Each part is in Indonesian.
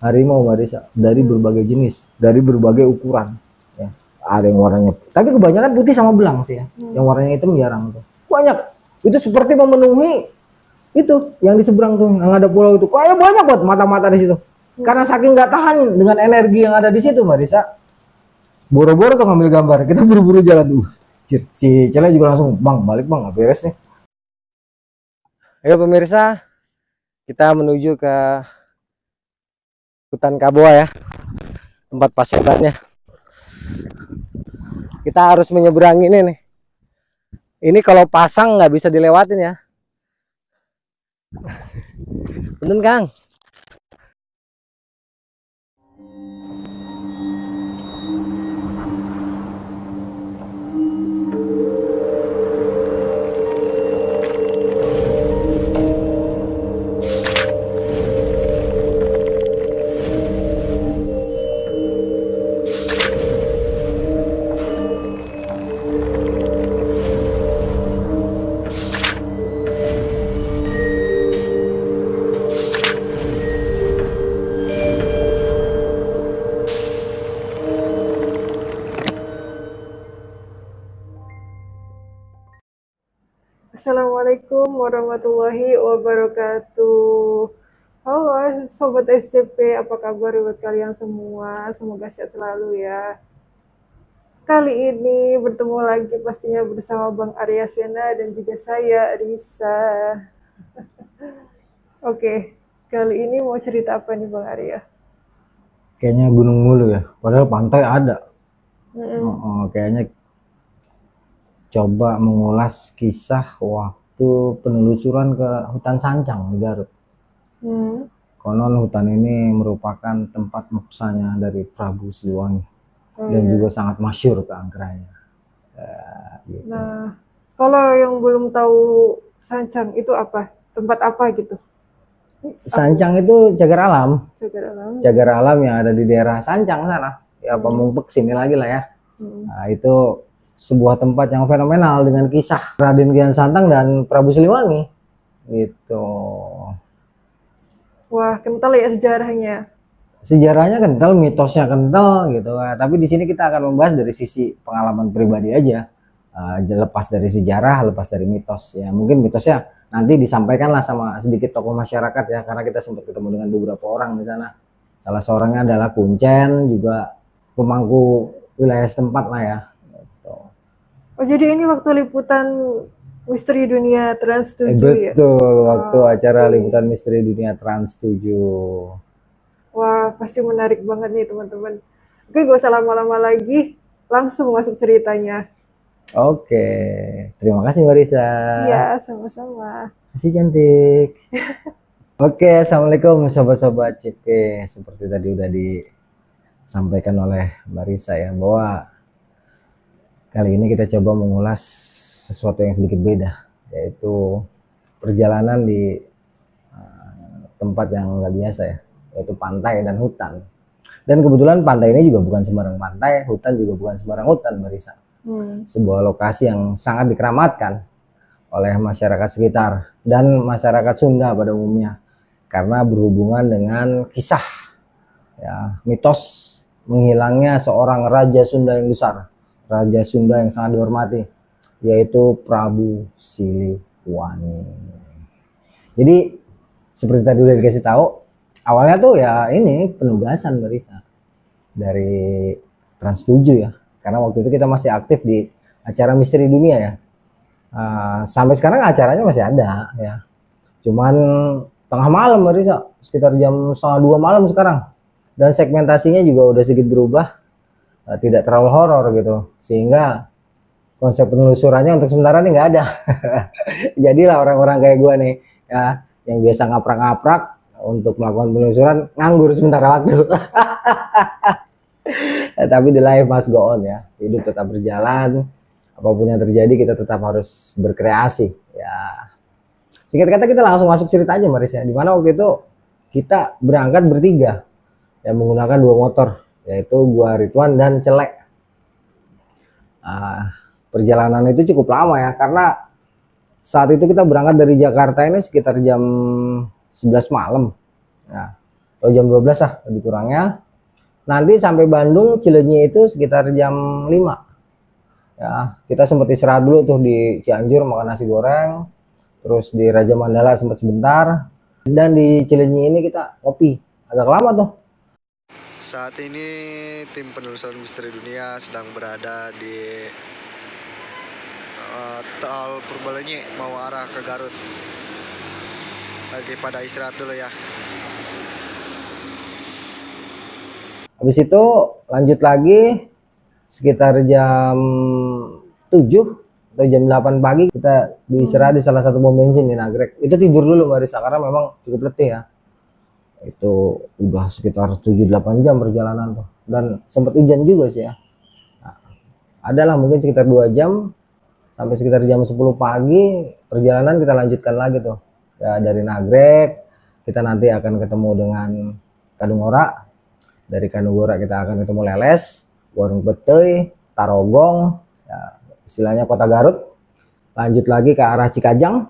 harimau Marisa dari berbagai jenis, dari berbagai ukuran. Ya. Ada yang warnanya, tapi kebanyakan putih sama belang sih ya. Yang warnanya hitam jarang tuh. Banyak. Itu seperti memenuhi itu yang di seberang tuh, yang ada pulau itu. Kayak banyak buat mata-mata di situ. Karena saking nggak tahan dengan energi yang ada di situ, Marisa. Boro-boro tuh ngambil gambar. Kita buru-buru jalan tuh. Si Cele juga langsung, bang balik bang, nggak beres nih. Ayo pemirsa, kita menuju ke hutan Kaboa ya, tempat pasetannya. Kita harus menyeberang ini nih. Ini kalau pasang nggak bisa dilewatin ya. Bener Kang. Assalamualaikum warahmatullahi wabarakatuh. Halo Sobat SCP, apa kabar buat kalian semua? Semoga sehat selalu ya. Kali ini bertemu lagi pastinya bersama Bang Arya Sena dan juga saya, Risa. Oke, kali ini mau cerita apa nih Bang Arya? Kayaknya gunung mulu ya, padahal pantai ada. Kayaknya coba mengulas kisah waktu penelusuran ke hutan Sancang di Garut. Konon hutan ini merupakan tempat moksanya dari Prabu Siliwangi dan juga sangat masyhur keangkeranya. Gitu. Nah, kalau yang belum tahu Sancang itu apa? Tempat apa gitu? Sancang itu cagar alam. Cagar alam. Cagar alam yang ada di daerah Sancang sana. Ya Pamungpek sini lagi lah ya. Nah, itu sebuah tempat yang fenomenal dengan kisah Raden Kian Santang dan Prabu Siliwangi gitu. Wah, kental ya sejarahnya. Sejarahnya kental, mitosnya kental gitu. Tapi di sini kita akan membahas dari sisi pengalaman pribadi aja. Lepas dari sejarah, lepas dari mitos ya. Mungkin mitosnya nanti disampaikan lah sama sedikit tokoh masyarakat ya, karena kita sempat ketemu dengan beberapa orang di sana. Salah seorangnya adalah Kuncen, juga pemangku wilayah setempat lah ya. Oh, jadi ini waktu liputan Misteri Dunia Trans 7 ya? Betul, waktu acara liputan Misteri Dunia Trans 7. Wah, pasti menarik banget nih teman-teman. Oke, gak usah lama-lama lagi, langsung masuk ceritanya. Oke, terima kasih Marisa. Iya, sama-sama. Masih cantik. Oke, assalamualaikum sobat-sobat CP. Seperti tadi udah disampaikan oleh Marisa ya, bahwa kali ini kita coba mengulas sesuatu yang sedikit beda, yaitu perjalanan di tempat yang nggak biasa ya, yaitu pantai dan hutan. Dan kebetulan pantai ini juga bukan sembarang pantai, hutan juga bukan sembarang hutan, Marisa. Sebuah lokasi yang sangat dikeramatkan oleh masyarakat sekitar dan masyarakat Sunda pada umumnya, karena berhubungan dengan kisah ya, mitos menghilangnya seorang raja Sunda yang besar. Raja Sunda yang sangat dihormati, yaitu Prabu Siliwangi. Jadi seperti tadi udah dikasih tahu, awalnya tuh ya ini penugasan Marisa dari Trans 7 ya, karena waktu itu kita masih aktif di acara Misteri Dunia ya. Sampai sekarang acaranya masih ada ya, cuman tengah malam Marisa, sekitar jam 1:30 malam sekarang, dan segmentasinya juga udah sedikit berubah. Tidak terlalu horor gitu, sehingga konsep penelusurannya untuk sementara ini nggak ada. Jadilah orang-orang kayak gue nih ya, yang biasa ngaprak-ngaprak untuk melakukan penelusuran, nganggur sementara waktu. Tapi the life must go on ya, hidup tetap berjalan, apapun yang terjadi kita tetap harus berkreasi ya. Singkat kata kita langsung masuk cerita aja Marisa, dimana waktu itu kita berangkat bertiga ya, menggunakan 2 motor, yaitu gua Ridwan dan Celek. Perjalanan itu cukup lama ya, karena saat itu kita berangkat dari Jakarta ini sekitar jam 11 malam ya. atau jam 12 lah lebih kurangnya. Nanti sampai Bandung Cileunyi itu sekitar jam 5. Ya, kita sempat istirahat dulu tuh di Cianjur makan nasi goreng, terus di Raja Mandala sempat sebentar, dan di Cileunyi ini kita ngopi agak lama tuh. Saat ini tim penelusuran misteri dunia sedang berada di Tol Purbalenyi mau arah ke Garut. Lagi pada istirahat dulu ya. Habis itu lanjut lagi sekitar jam 7 atau jam 8 pagi kita diistirahat di salah satu pom bensin di Nagrek. Itu tidur dulu Mbak Risa karena memang cukup letih ya. Itu udah sekitar 7-8 jam perjalanan tuh, dan sempat hujan juga sih ya. Nah, adalah mungkin sekitar 2 jam sampai sekitar jam 10 pagi perjalanan kita lanjutkan lagi tuh ya, dari Nagrek kita nanti akan ketemu dengan Kadungora. Dari Kadungora kita akan ketemu Leles, Warung Beteuy, Tarogong ya, istilahnya kota Garut. Lanjut lagi ke arah Cikajang,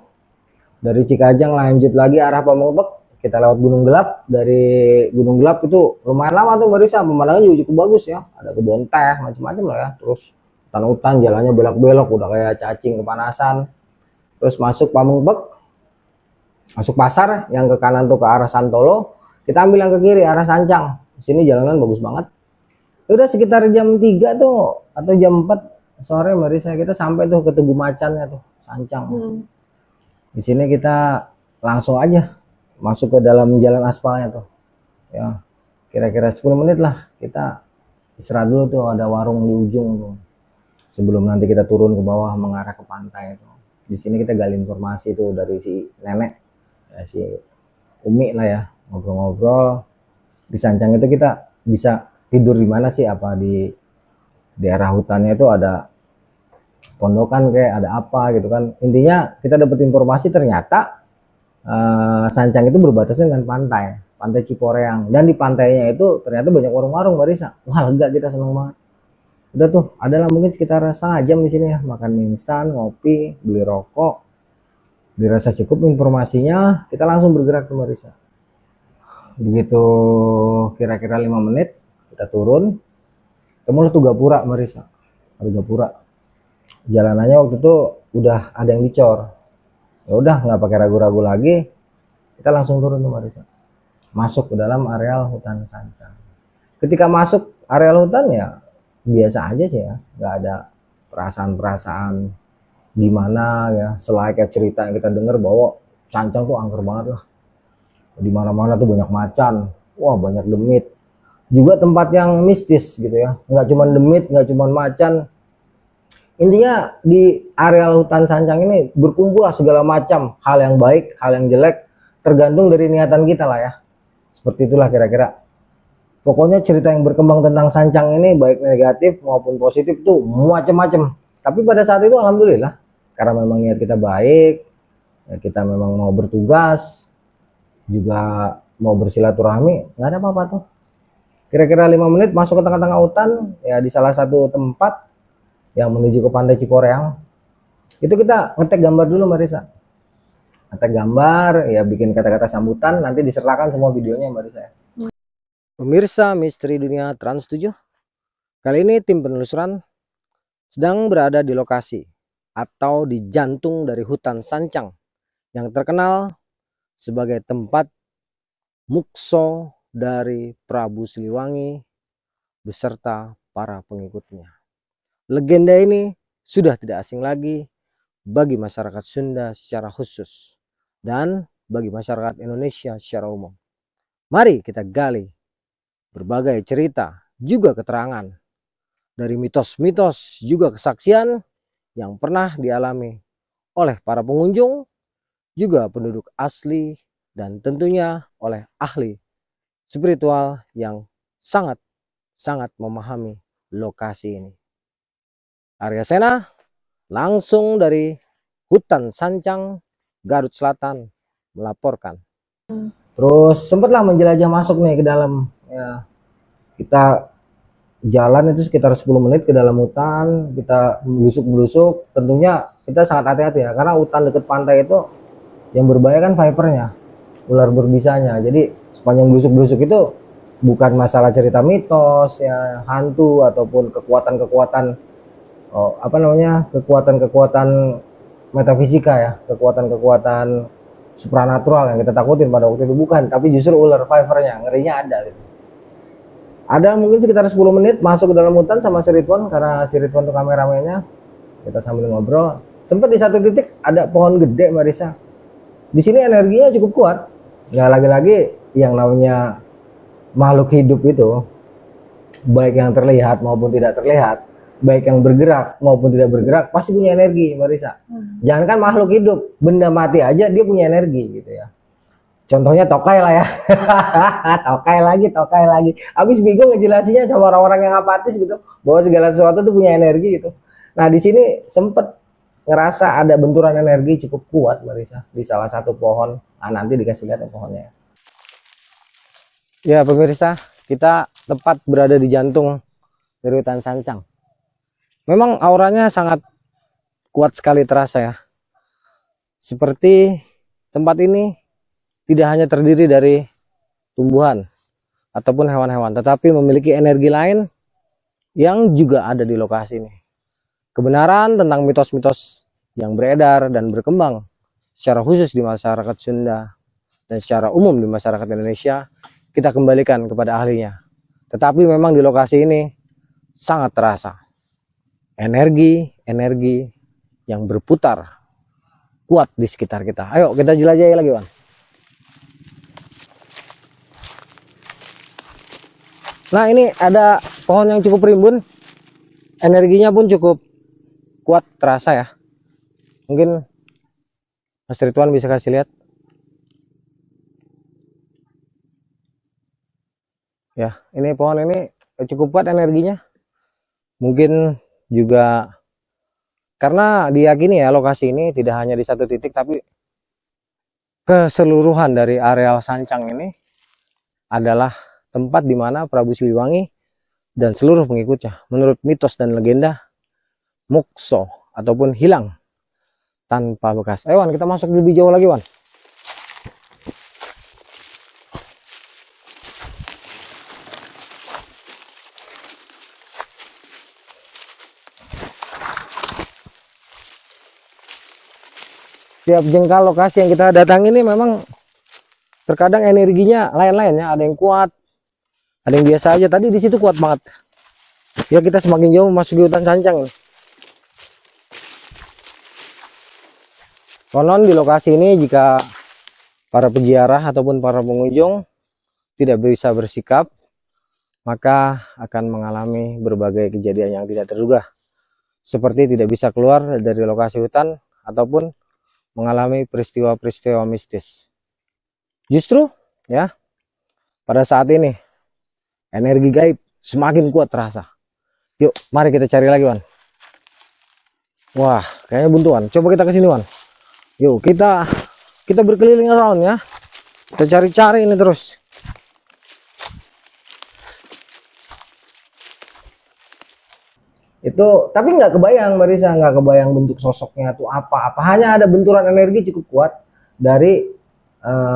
dari Cikajang lanjut lagi arah Pamengpeuk, kita lewat Gunung Gelap. Dari Gunung Gelap itu lumayan lama tuh Mbak Risa, pemandangan juga cukup bagus ya, ada kebun teh macam-macam lah ya, terus hutan-hutan, jalannya belok-belok udah kayak cacing kepanasan. Terus masuk Pamengpeuk, masuk pasar yang ke kanan tuh ke arah Santolo, kita ambil yang ke kiri arah Sancang. Di sini jalanan bagus banget. Udah sekitar jam 3 tuh atau jam 4 sore Mbak Risa kita sampai tuh ke Tugu Macannya tuh, Sancang. Di sini kita langsung aja masuk ke dalam jalan aspalnya tuh. Ya, kira-kira 10 menit lah kita istirahat dulu tuh, ada warung di ujung tuh. Sebelum nanti kita turun ke bawah mengarah ke pantai tuh. Di sini kita gali informasi tuh dari si nenek, ya, si Umi lah ya, ngobrol-ngobrol. Di Sancang itu kita bisa tidur di mana sih, apa di daerah hutannya itu ada pondokan kayak ada apa gitu kan. Intinya kita dapat informasi ternyata Sancang itu berbatasan dengan pantai Ciporeang, dan di pantainya itu ternyata banyak warung-warung Mbak Risa. Wah lega, kita seneng banget. Udah tuh adalah mungkin sekitar setengah jam di sini ya, makan mie instan, ngopi, beli rokok. Dirasa cukup informasinya, kita langsung bergerak ke Mbak Risa. Begitu kira-kira 5 menit kita turun, ketemu tuh Gapura Mbak Risa. Ada Gapura. Jalanannya waktu itu udah ada yang dicor. Ya udah nggak pakai ragu-ragu lagi, kita langsung turun tuh Mbak Risa. Masuk ke dalam areal hutan Sancang. Ketika masuk areal hutan ya biasa aja sih ya, nggak ada perasaan-perasaan gimana ya, selayaknya cerita yang kita dengar bahwa Sancang tuh angker banget lah. Di mana-mana tuh banyak macan, wah banyak demit, juga tempat yang mistis gitu ya, nggak cuma demit, nggak cuma macan. Intinya di areal hutan Sancang ini berkumpul lah segala macam hal yang baik, hal yang jelek, tergantung dari niatan kita lah ya. Seperti itulah kira-kira. Pokoknya cerita yang berkembang tentang Sancang ini baik negatif maupun positif tuh macam-macam. Tapi pada saat itu alhamdulillah karena memang niat kita baik, ya kita memang mau bertugas, juga mau bersilaturahmi, nggak ada apa-apa tuh. Kira-kira 5 menit masuk ke tengah-tengah hutan ya, di salah satu tempat yang menuju ke pantai Ciporeang. Itu kita ngetek gambar dulu Mbak Risa. Ngetek gambar ya, bikin kata-kata sambutan, nanti disertakan semua videonya Mbak Risa. Pemirsa Misteri Dunia Trans 7, kali ini tim penelusuran sedang berada di lokasi atau di jantung dari hutan Sancang yang terkenal sebagai tempat mukso dari Prabu Siliwangi beserta para pengikutnya. Legenda ini sudah tidak asing lagi bagi masyarakat Sunda secara khusus dan bagi masyarakat Indonesia secara umum. Mari kita gali berbagai cerita, juga keterangan dari mitos-mitos, juga kesaksian yang pernah dialami oleh para pengunjung, juga penduduk asli, dan tentunya oleh ahli spiritual yang sangat memahami lokasi ini. Arya Sena langsung dari hutan Sancang, Garut Selatan melaporkan. Terus sempatlah menjelajah masuk nih ke dalam ya. Kita jalan itu sekitar 10 menit ke dalam hutan, kita belusuk-belusuk. Tentunya kita sangat hati-hati ya, karena hutan dekat pantai itu yang berbahaya kan vipernya. ular berbisanya. Jadi sepanjang blusuk-blusuk itu bukan masalah cerita mitos ya, hantu ataupun kekuatan-kekuatan, apa namanya, kekuatan-kekuatan metafisika ya, kekuatan-kekuatan supranatural yang kita takutin pada waktu itu, bukan, tapi justru ular fivernya ngerinya ada gitu. Ada mungkin sekitar 10 menit masuk ke dalam hutan sama si Ridwan, karena si Ridwan tuh kameramennya. Kita sambil ngobrol, sempat di satu titik ada pohon gede Marisa. Di sini energinya cukup kuat. Ya lagi-lagi yang namanya makhluk hidup itu, baik yang terlihat maupun tidak terlihat, baik yang bergerak maupun tidak bergerak, pasti punya energi Marisa. Jangankan makhluk hidup, benda mati aja dia punya energi gitu ya. Contohnya tokai lah ya. tokai lagi. Habis bingung ngejelasinnya sama orang-orang yang apatis gitu, bahwa segala sesuatu tuh punya energi gitu. Nah di sini sempet ngerasa ada benturan energi cukup kuat Marisa di salah satu pohon. Nah nanti dikasih lihat ya pohonnya. Ya pemirsa, kita tepat berada di jantung dari hutan Sancang. Memang auranya sangat kuat sekali terasa ya. Seperti tempat ini tidak hanya terdiri dari tumbuhan ataupun hewan-hewan, tetapi memiliki energi lain yang juga ada di lokasi ini. Kebenaran tentang mitos-mitos yang beredar dan berkembang secara khusus di masyarakat Sunda dan secara umum di masyarakat Indonesia, kita kembalikan kepada ahlinya. Tetapi memang di lokasi ini sangat terasa energi yang berputar kuat di sekitar kita. Ayo kita jelajahi lagi, Wan. Nah ini ada pohon yang cukup rimbun, energinya pun cukup kuat terasa ya. Mungkin Mas Ridwan bisa kasih lihat. Ya, ini pohon ini cukup kuat energinya. Mungkin juga karena diyakini ya lokasi ini tidak hanya di satu titik, tapi keseluruhan dari areal Sancang ini adalah tempat di mana Prabu Siliwangi dan seluruh pengikutnya menurut mitos dan legenda mukso ataupun hilang tanpa bekas. Ayo Wan, kita masuk lebih jauh lagi Wan. Setiap jengkal lokasi yang kita datangi ini memang terkadang energinya lain-lain ya, ada yang kuat, ada yang biasa aja. Tadi di situ kuat banget. Ya kita semakin jauh memasuki hutan Sancang. Konon di lokasi ini jika para peziarah ataupun para pengunjung tidak bisa bersikap, maka akan mengalami berbagai kejadian yang tidak terduga. Seperti tidak bisa keluar dari lokasi hutan ataupun mengalami peristiwa-peristiwa mistis. Justru ya pada saat ini energi gaib semakin kuat terasa. Yuk mari kita cari lagi Wan. Wah kayaknya buntu Wan. Coba kita kesini Wan. Yuk kita berkeliling around ya. Kita cari-cari ini terus. Itu tapi nggak kebayang Marisa, nggak kebayang bentuk sosoknya tuh apa. Hanya ada benturan energi cukup kuat dari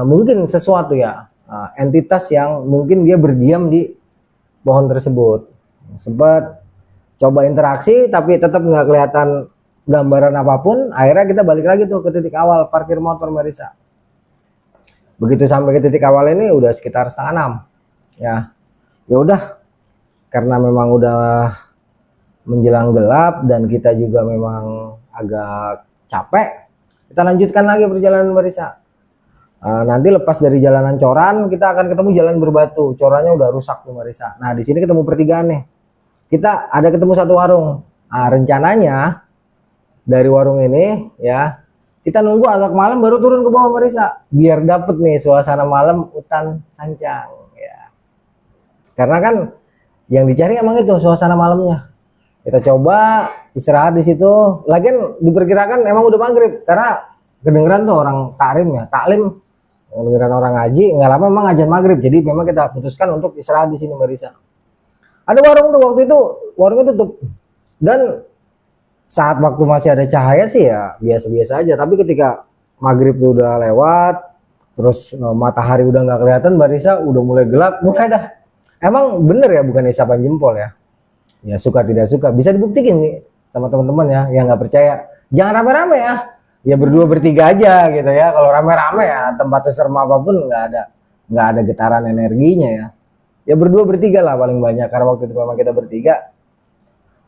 mungkin sesuatu ya, entitas yang mungkin dia berdiam di pohon tersebut. Sempat coba interaksi tapi tetap nggak kelihatan gambaran apapun. Akhirnya kita balik lagi tuh ke titik awal parkir motor Marisa. Begitu sampai ke titik awal ini udah sekitar 5:30 ya. Ya udah, karena memang udah menjelang gelap dan kita juga memang agak capek, kita lanjutkan lagi perjalanan Marisa. Nanti lepas dari jalanan Coran kita akan ketemu jalan berbatu. Corannya udah rusak tuh Marisa. Nah di sini ketemu pertigaan nih. Kita ada ketemu satu warung. Rencananya dari warung ini ya kita nunggu agak malam baru turun ke bawah Marisa, biar dapet nih suasana malam hutan Sancang ya. Karena kan yang dicari emang itu suasana malamnya. Kita coba istirahat di situ. Lagian diperkirakan emang udah maghrib karena kedengeran tuh orang taklim, kedengeran orang ngaji. Nggak lama emang ngajian maghrib. Jadi memang kita putuskan untuk istirahat di sini Marisa. Ada warung tuh waktu itu warungnya tutup. Dan saat waktu masih ada cahaya sih ya biasa-biasa aja. Tapi ketika maghrib tuh udah lewat, terus matahari udah nggak kelihatan, Mbak Risa, udah mulai gelap, mulai dah. Emang bener ya, bukan isapan jempol ya. Ya suka tidak suka bisa dibuktikan nih sama teman-teman ya yang nggak percaya. Jangan rame-rame ya. Ya berdua bertiga aja gitu ya. Kalau rame-rame ya tempat seserem apapun nggak ada getaran energinya ya. Ya berdua bertiga lah paling banyak, karena waktu itu memang kita bertiga.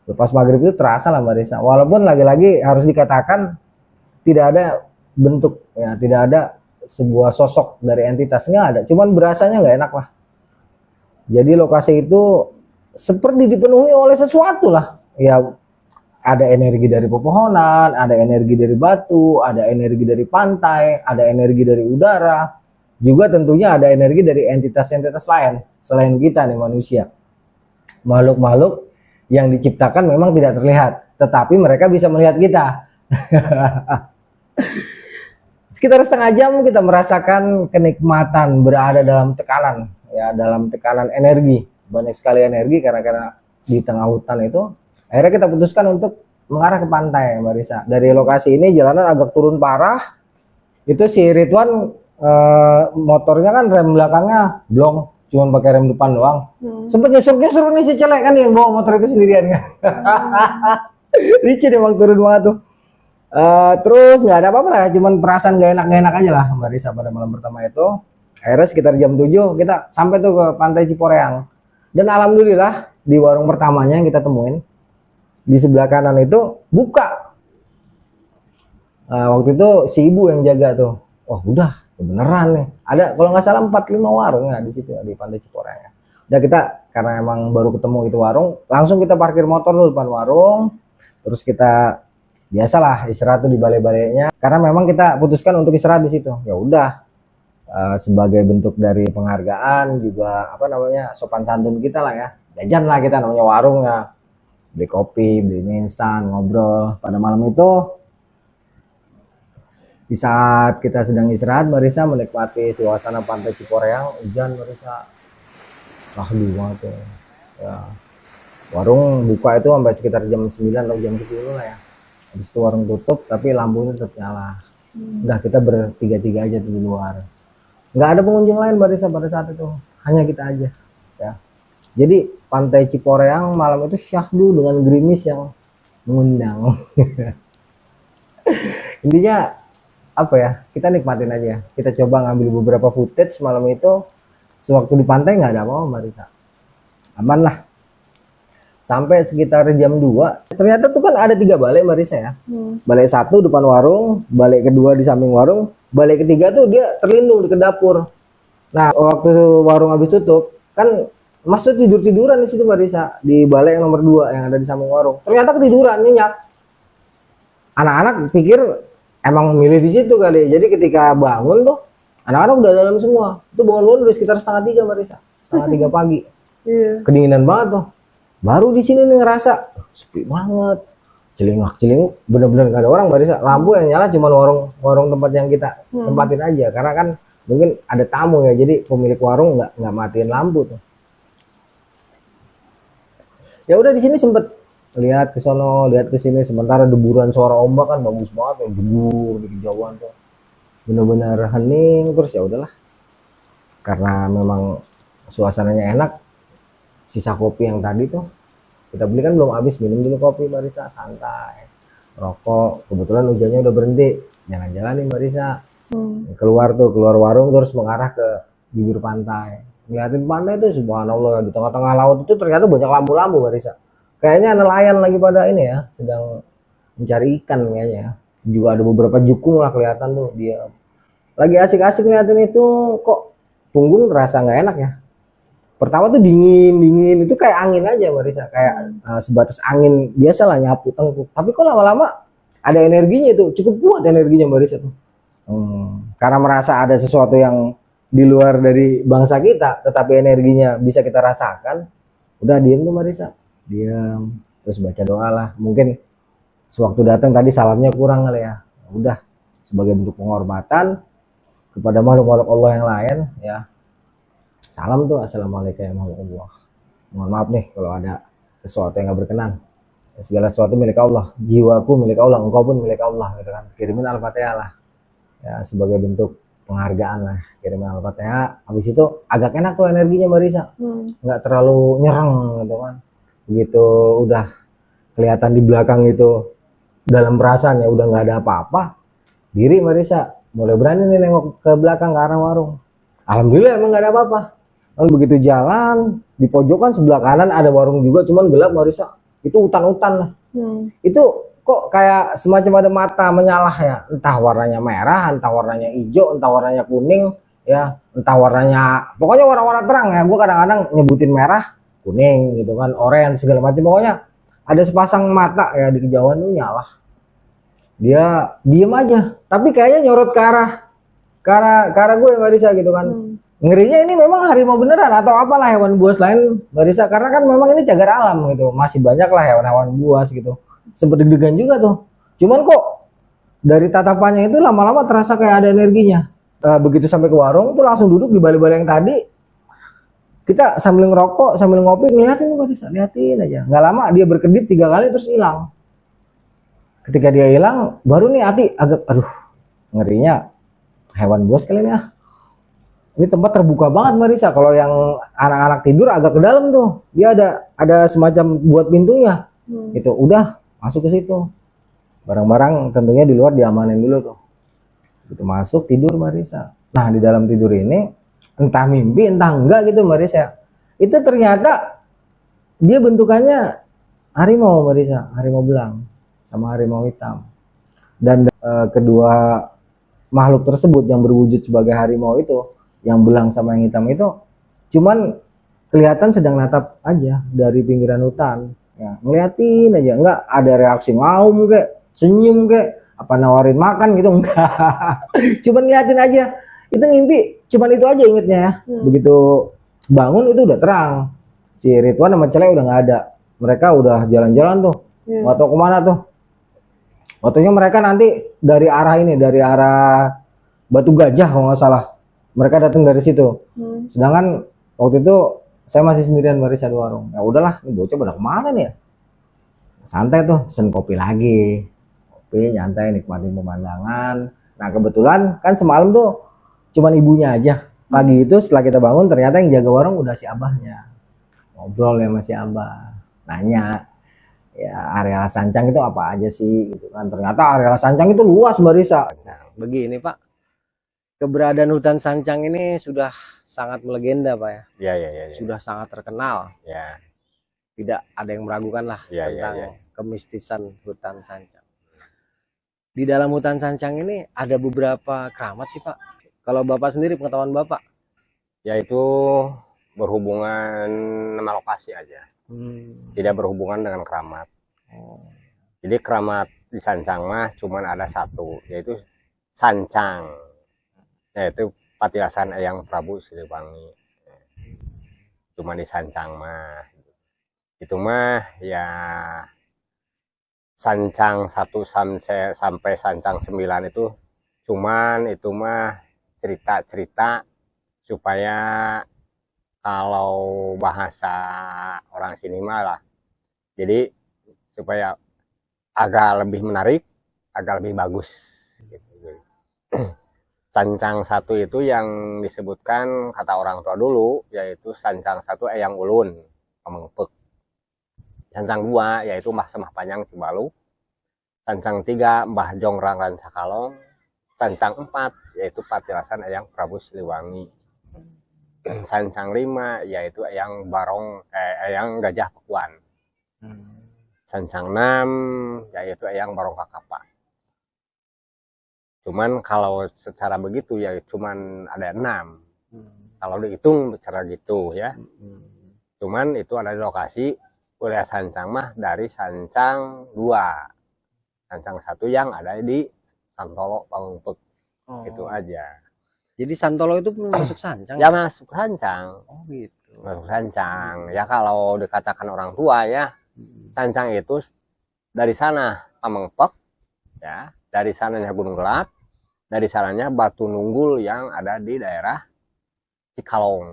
Lepas maghrib itu terasa lah Mbak Risa. Walaupun lagi-lagi harus dikatakan tidak ada bentuk ya, tidak ada sebuah sosok dari entitas, nggak ada. Cuman berasanya nggak enak lah. Jadi lokasi itu seperti dipenuhi oleh sesuatu lah. Ya ada energi dari pepohonan, ada energi dari batu, ada energi dari pantai, ada energi dari udara. Juga tentunya ada energi dari entitas-entitas lain selain kita nih manusia. Makhluk-makhluk yang diciptakan memang tidak terlihat, tetapi mereka bisa melihat kita. Sekitar setengah jam kita merasakan kenikmatan berada dalam tekanan, ya, dalam tekanan energi. Banyak sekali energi karena di tengah hutan itu. Akhirnya kita putuskan untuk mengarah ke pantai, Mbak Risa. Dari lokasi ini jalanan agak turun parah. Itu si Ridwan motornya kan rem belakangnya blong, cuma pakai rem depan doang. Sempet nyusur nih si celek kan yang bawa motor itu sendirian kan. Licin emang turun banget tuh. Terus nggak ada apa-apa lah, cuman perasaan gak enak aja lah Mbak Risa pada malam pertama itu. Akhirnya sekitar jam 7 kita sampai tuh ke pantai Ciporeang. Dan alhamdulillah di warung pertamanya yang kita temuin di sebelah kanan itu buka. Waktu itu si ibu yang jaga tuh. Wah udah beneran nih. Ada kalau nggak salah 4-5 warung ya di situ di pantai Ciporeang. Udah kita karena emang baru ketemu itu warung, langsung kita parkir motor dulu depan warung. Terus kita biasalah istirahat tuh di balai-balainya, karena memang kita putuskan untuk istirahat di situ. Ya udah, sebagai bentuk dari penghargaan juga apa namanya sopan santun kita lah ya, jajan lah kita, namanya warung ya, beli kopi, beli mie instan, ngobrol. Pada malam itu di saat kita sedang istirahat, Mbak Risa, menikmati suasana pantai Ciporeang, hujan Mbak Risa, banget ya. Warung buka itu sampai sekitar jam 9 atau jam 10 lah ya. Habis itu warung tutup tapi lampunya tetap nyala. Udah kita bertiga-tiga aja tuh di luar. Nggak ada pengunjung lain Mbak Risa pada saat itu. Hanya kita aja ya. Jadi pantai Ciporeang malam itu syahdu dengan gerimis yang mengundang. Intinya apa ya? Kita nikmatin aja. Kita coba ngambil beberapa footage malam itu. Sewaktu di pantai nggak ada apa-apa Mbak Risa. Aman lah. Sampai sekitar jam 2 ternyata tuh kan ada 3 balai Mbak Risa ya. Balai 1 depan warung, balai kedua di samping warung, balai ketiga tuh dia terlindung di dapur. Nah waktu warung habis tutup kan Mas tuh tiduran di situ Mbak Risa, di balai yang nomor 2 yang ada di samping warung. Ternyata ketiduran nyenyak. Anak-anak pikir emang milih di situ kali. Jadi ketika bangun tuh anak-anak udah dalam semua. Itu bangun-bangun udah sekitar setengah 3 Mbak Risa, setengah 3 pagi. Kedinginan banget tuh. Baru di sini nih ngerasa sepi banget, celingak-celinguk, bener-bener gak ada orang Mbak Risa. Lampu yang nyala cuma warung tempat yang kita tempatin aja, karena kan mungkin ada tamu ya, jadi pemilik warung nggak matiin lampu tuh. Ya udah di sini sempet lihat ke sono, lihat ke sini, sementara deburan suara ombak kan bagus banget, yang jebur di kejauhan tuh, bener-bener hening. Terus ya udahlah, karena memang suasananya enak. Sisa kopi yang tadi tuh kita beli kan belum habis, minum dulu kopi Mbak Risa, santai, rokok. Kebetulan hujannya udah berhenti, jalan-jalan nih Mbak Risa. Keluar warung terus mengarah ke bibir pantai. Ngeliatin pantai tuh subhanallah, di tengah-tengah laut itu ternyata banyak lampu-lampu Mbak Risa. Kayaknya nelayan lagi pada ini ya, sedang mencari ikan kayaknya. Juga ada beberapa jukung lah kelihatan tuh, dia lagi asik-asik ngeliatin itu. Kok punggung terasa nggak enak ya. Pertama tuh dingin itu kayak angin aja Mbak Risa, kayak sebatas angin biasa lah nyapu tengkuk. Tapi kok lama-lama ada energinya itu, cukup kuat energinya Mbak Risa tuh. Karena merasa ada sesuatu yang di luar dari bangsa kita, tetapi energinya bisa kita rasakan. Udah diem tuh Mbak Risa, diam, terus baca doa lah. Mungkin sewaktu datang tadi salamnya kurang kali ya. Udah sebagai bentuk penghormatan kepada makhluk-makhluk Allah yang lain ya. Salam tuh, assalamualaikum warahmatullahi wabarakatuh. Mohon maaf nih kalau ada sesuatu yang gak berkenan. Segala sesuatu milik Allah, jiwaku milik Allah, engkau pun milik Allah gitu kan. Kirimin Al-Fatihah lah. Ya sebagai bentuk penghargaan lah, kiriman Al-Fatihah. Habis itu agak enak tuh energinya Mbak Risa, nggak terlalu nyerang gitu kan. Begitu udah kelihatan di belakang itu dalam perasaannya udah nggak ada apa-apa, diri Mbak Risa mulai berani nih nengok ke belakang ke arah warung. Alhamdulillah emang nggak ada apa-apa. Lalu begitu jalan di pojokan sebelah kanan ada warung juga, cuman gelap Mbak Risa. Itu hutan-hutan lah. Itu kok kayak semacam ada mata menyala ya, entah warnanya merah, entah warnanya hijau, entah warnanya kuning, ya, entah warnanya, pokoknya warna-warna terang ya. Gue kadang-kadang nyebutin merah, kuning gitu kan, oranye segala macam, pokoknya ada sepasang mata ya di kejauhan tuh nyala. Dia diem aja, tapi kayaknya nyorot ke arah gue Mbak Risa gitu kan. Ngerinya ini memang harimau beneran atau apalah hewan buas lain Mbak Risa, karena kan memang ini cagar alam gitu, masih banyak lah hewan-hewan buas gitu. Sempet deg-degan juga tuh, cuman kok dari tatapannya itu lama-lama terasa kayak ada energinya. Begitu sampai ke warung tuh langsung duduk di balik-balik yang tadi, kita sambil ngerokok sambil ngopi ngeliatin Mbak Risa, liatin aja. Nggak lama dia berkedip 3 kali terus hilang. Ketika dia hilang baru nih hati agak aduh, ngerinya hewan buas kali ini. Ini tempat terbuka banget Mbak Risa. Kalau yang anak-anak tidur agak ke dalam tuh, dia ada semacam buat pintunya. Gitu. Udah masuk ke situ. Barang-barang tentunya di luar diamanin dulu tuh. Gitu masuk tidur Mbak Risa. Nah, di dalam tidur ini entah mimpi entah enggak gitu Mbak Risa. Itu ternyata dia bentukannya harimau Mbak Risa, harimau belang sama harimau hitam. Dan kedua makhluk tersebut yang berwujud sebagai harimau itu, yang belang sama yang hitam itu cuman kelihatan sedang natap aja dari pinggiran hutan ya, ngeliatin aja, nggak ada reaksi ngaum kayak senyum kayak apa nawarin makan gitu, enggak. Cuman ngeliatin aja. Itu ngimpi cuman itu aja ingetnya ya. Begitu bangun itu udah terang, si Ridwan sama Cele udah nggak ada, mereka udah jalan-jalan tuh, nggak tahu kemana tuh. Waktunya mereka nanti dari arah ini, dari arah Batu Gajah kalau nggak salah. Mereka datang dari situ. Sedangkan waktu itu saya masih sendirian Mbak Risa di warung. Ya udahlah, ini bocah pada kemana nih ya? Santai tuh, pesen kopi lagi. Kopi nyantai nikmatin pemandangan. Nah kebetulan kan semalam tuh cuman ibunya aja. Pagi itu setelah kita bangun ternyata yang jaga warung udah si abahnya. Ngobrol ya masih abah. Nanya, ya areal Sancang itu apa aja sih gitu kan. Ternyata areal Sancang itu luas Mbak Risa. Nah, begini Pak, keberadaan hutan Sancang ini sudah sangat melegenda Pak ya. Ya. Sudah sangat terkenal. Ya. Tidak ada yang meragukan lah tentang Ya. kemistisan hutan Sancang. Di dalam hutan Sancang ini ada beberapa keramat sih Pak. Kalau Bapak sendiri pengetahuan Bapak? Yaitu berhubungan nama lokasi aja. Tidak berhubungan dengan keramat. Jadi keramat di Sancang mah cuman ada satu, yaitu Sancang. Yaitu Patilasan Eyang Prabu Siliwangi. Cuma di Sancang mah. Itu mah ya Sancang 1 sampai Sancang 9 itu cuman itu mah cerita-cerita supaya kalau bahasa orang sini mah lah. Jadi supaya agak lebih menarik, agak lebih bagus gitu. Sancang 1 itu yang disebutkan kata orang tua dulu yaitu Sancang 1 Eyang Ulun Pamengpek. Sancang 2 yaitu Mbah Semah Panjang Cibalu. Sancang 3 Mbah Jongrang Rancakalong. Sancang 4 yaitu Patilasan Eyang Prabu Siliwangi. Sancang 5 yaitu Eyang Eyang Gajah Pakuan. Sancang 6 yaitu Eyang Barong Kakapa. Cuman kalau secara begitu ya cuman ada 6. Kalau dihitung secara gitu ya. Cuman itu ada di lokasi wilayah Sancang mah dari Sancang 2. Sancang 1 yang ada di Santolo Pamengpek. Itu aja. Jadi Santolo itu masuk Sancang? Ya masuk Sancang. Oh gitu. Masuk Sancang. Ya kalau dikatakan orang tua ya, Sancang itu dari sana Pamengpek, ya, dari sananya Gunung Gelap, dari sananya Batu Nunggul yang ada di daerah Cikalong.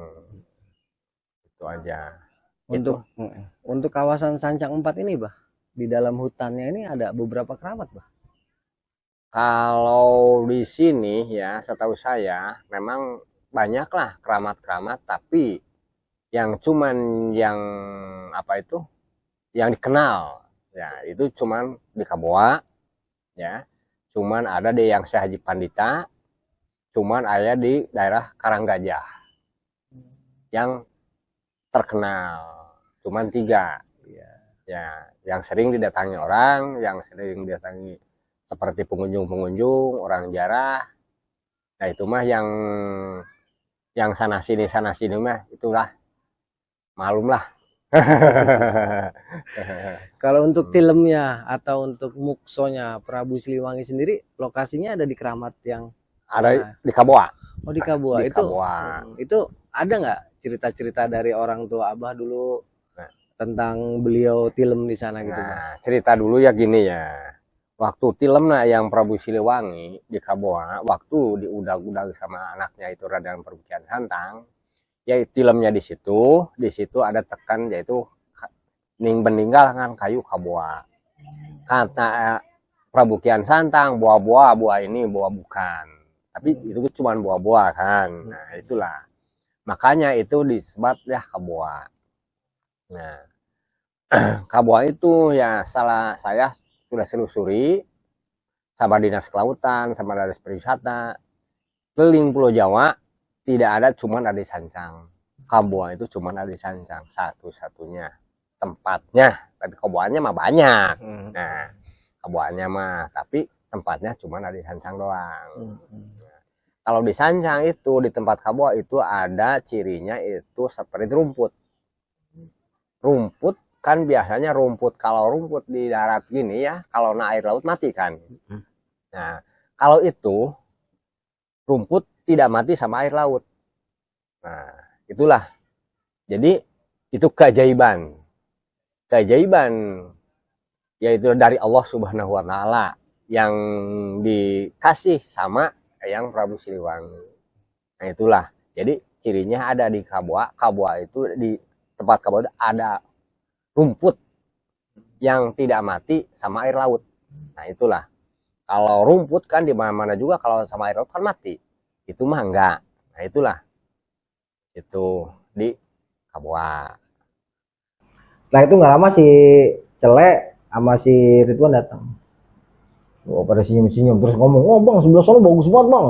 Itu aja. Untuk kawasan Sancang 4 ini, Bah, di dalam hutannya ini ada beberapa keramat, Bah. Kalau di sini ya, setahu saya memang banyaklah keramat-keramat, tapi yang cuman yang apa itu, yang dikenal ya itu cuman di Kaboa ya, cuman ada di yang Syekh Haji Pandita, cuman ada di daerah Karanggajah yang terkenal, cuman 3 ya, yang sering didatangi orang, yang sering didatangi seperti pengunjung-pengunjung, orang jarah. Nah itu mah yang sana sini mah itulah malum lah. Kalau untuk filmnya atau untuk muksonya Prabu Siliwangi sendiri, lokasinya ada di keramat yang Ada di Kaboa. oh di Kaboa. Di Kaboa. Itu ada nggak cerita-cerita dari orang tua Abah dulu Nah. tentang beliau film di sana gitu? Nah, cerita dulu ya gini ya. Waktu filmnya yang Prabu Siliwangi di Kaboa, waktu diudag-udag sama anaknya itu Raden Perbukian Santang, ya filmnya di situ ada tekan yaitu ning meninggal kan kayu Kaboa. Kata Prabu Kian Santang, buah ini buah bukan. Tapi itu cuma buah kan. Nah, itulah. Makanya itu disebut ya Kaboa. Nah, Kaboa itu ya salah saya sudah selusuri sama Dinas Kelautan, sama Dinas Pariwisata. Keliling Pulau Jawa tidak ada, cuman ada di Sancang. Kaboa itu cuman ada di Sancang, satu-satunya tempatnya. Tapi Kaboanya mah banyak. Nah, Kaboanya mah, tapi tempatnya cuman ada di Sancang doang. Kalau di Sancang itu, di tempat Kaboa itu ada cirinya itu seperti rumput. Rumput kan biasanya rumput, kalau rumput di darat gini ya, kalau naik air laut mati kan. Nah, kalau itu rumput tidak mati sama air laut. Nah, itulah. Jadi itu keajaiban. Keajaiban yaitu dari Allah Subhanahu wa taala yang dikasih sama yang Prabu Siliwangi. Nah, itulah. Jadi cirinya ada di Kaboa. Kaboa itu di tempat Kaboa itu ada rumput yang tidak mati sama air laut. Nah, itulah. Kalau rumput kan di mana-mana juga kalau sama air laut kan mati. Itu mah enggak. Nah, itulah. Itu di Kaboa. Setelah itu nggak lama si Cele sama si Ridwan datang. Oh, pada senyum-senyum terus ngomong, oh bang sebelah sana bagus banget bang.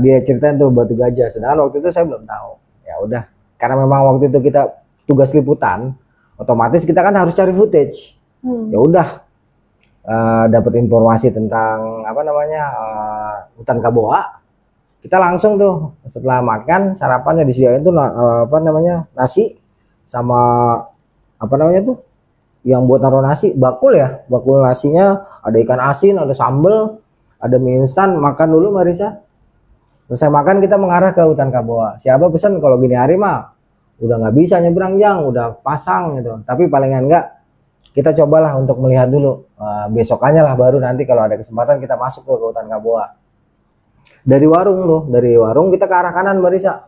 Dia ceritain tuh Batu Gajah. Sedangkan waktu itu saya belum tahu. Ya udah, karena memang waktu itu kita tugas liputan, otomatis kita kan harus cari footage. Ya udah, dapat informasi tentang apa namanya hutan Kaboa. Kita langsung tuh setelah makan sarapannya disediain tuh apa namanya nasi sama apa namanya tuh yang buat naruh nasi, bakul ya, bakul nasinya ada ikan asin, ada sambel, ada mie instan. Makan dulu Marisa. Selesai makan kita mengarah ke hutan Kaboa. Siapa pesan kalau gini hari mah udah nggak bisa nyebrang Jang, udah pasang gitu. Tapi palingan enggak kita cobalah untuk melihat dulu. Besokannya lah baru nanti kalau ada kesempatan kita masuk ke hutan Kaboa. Dari warung tuh, dari warung kita ke arah kanan Marisa.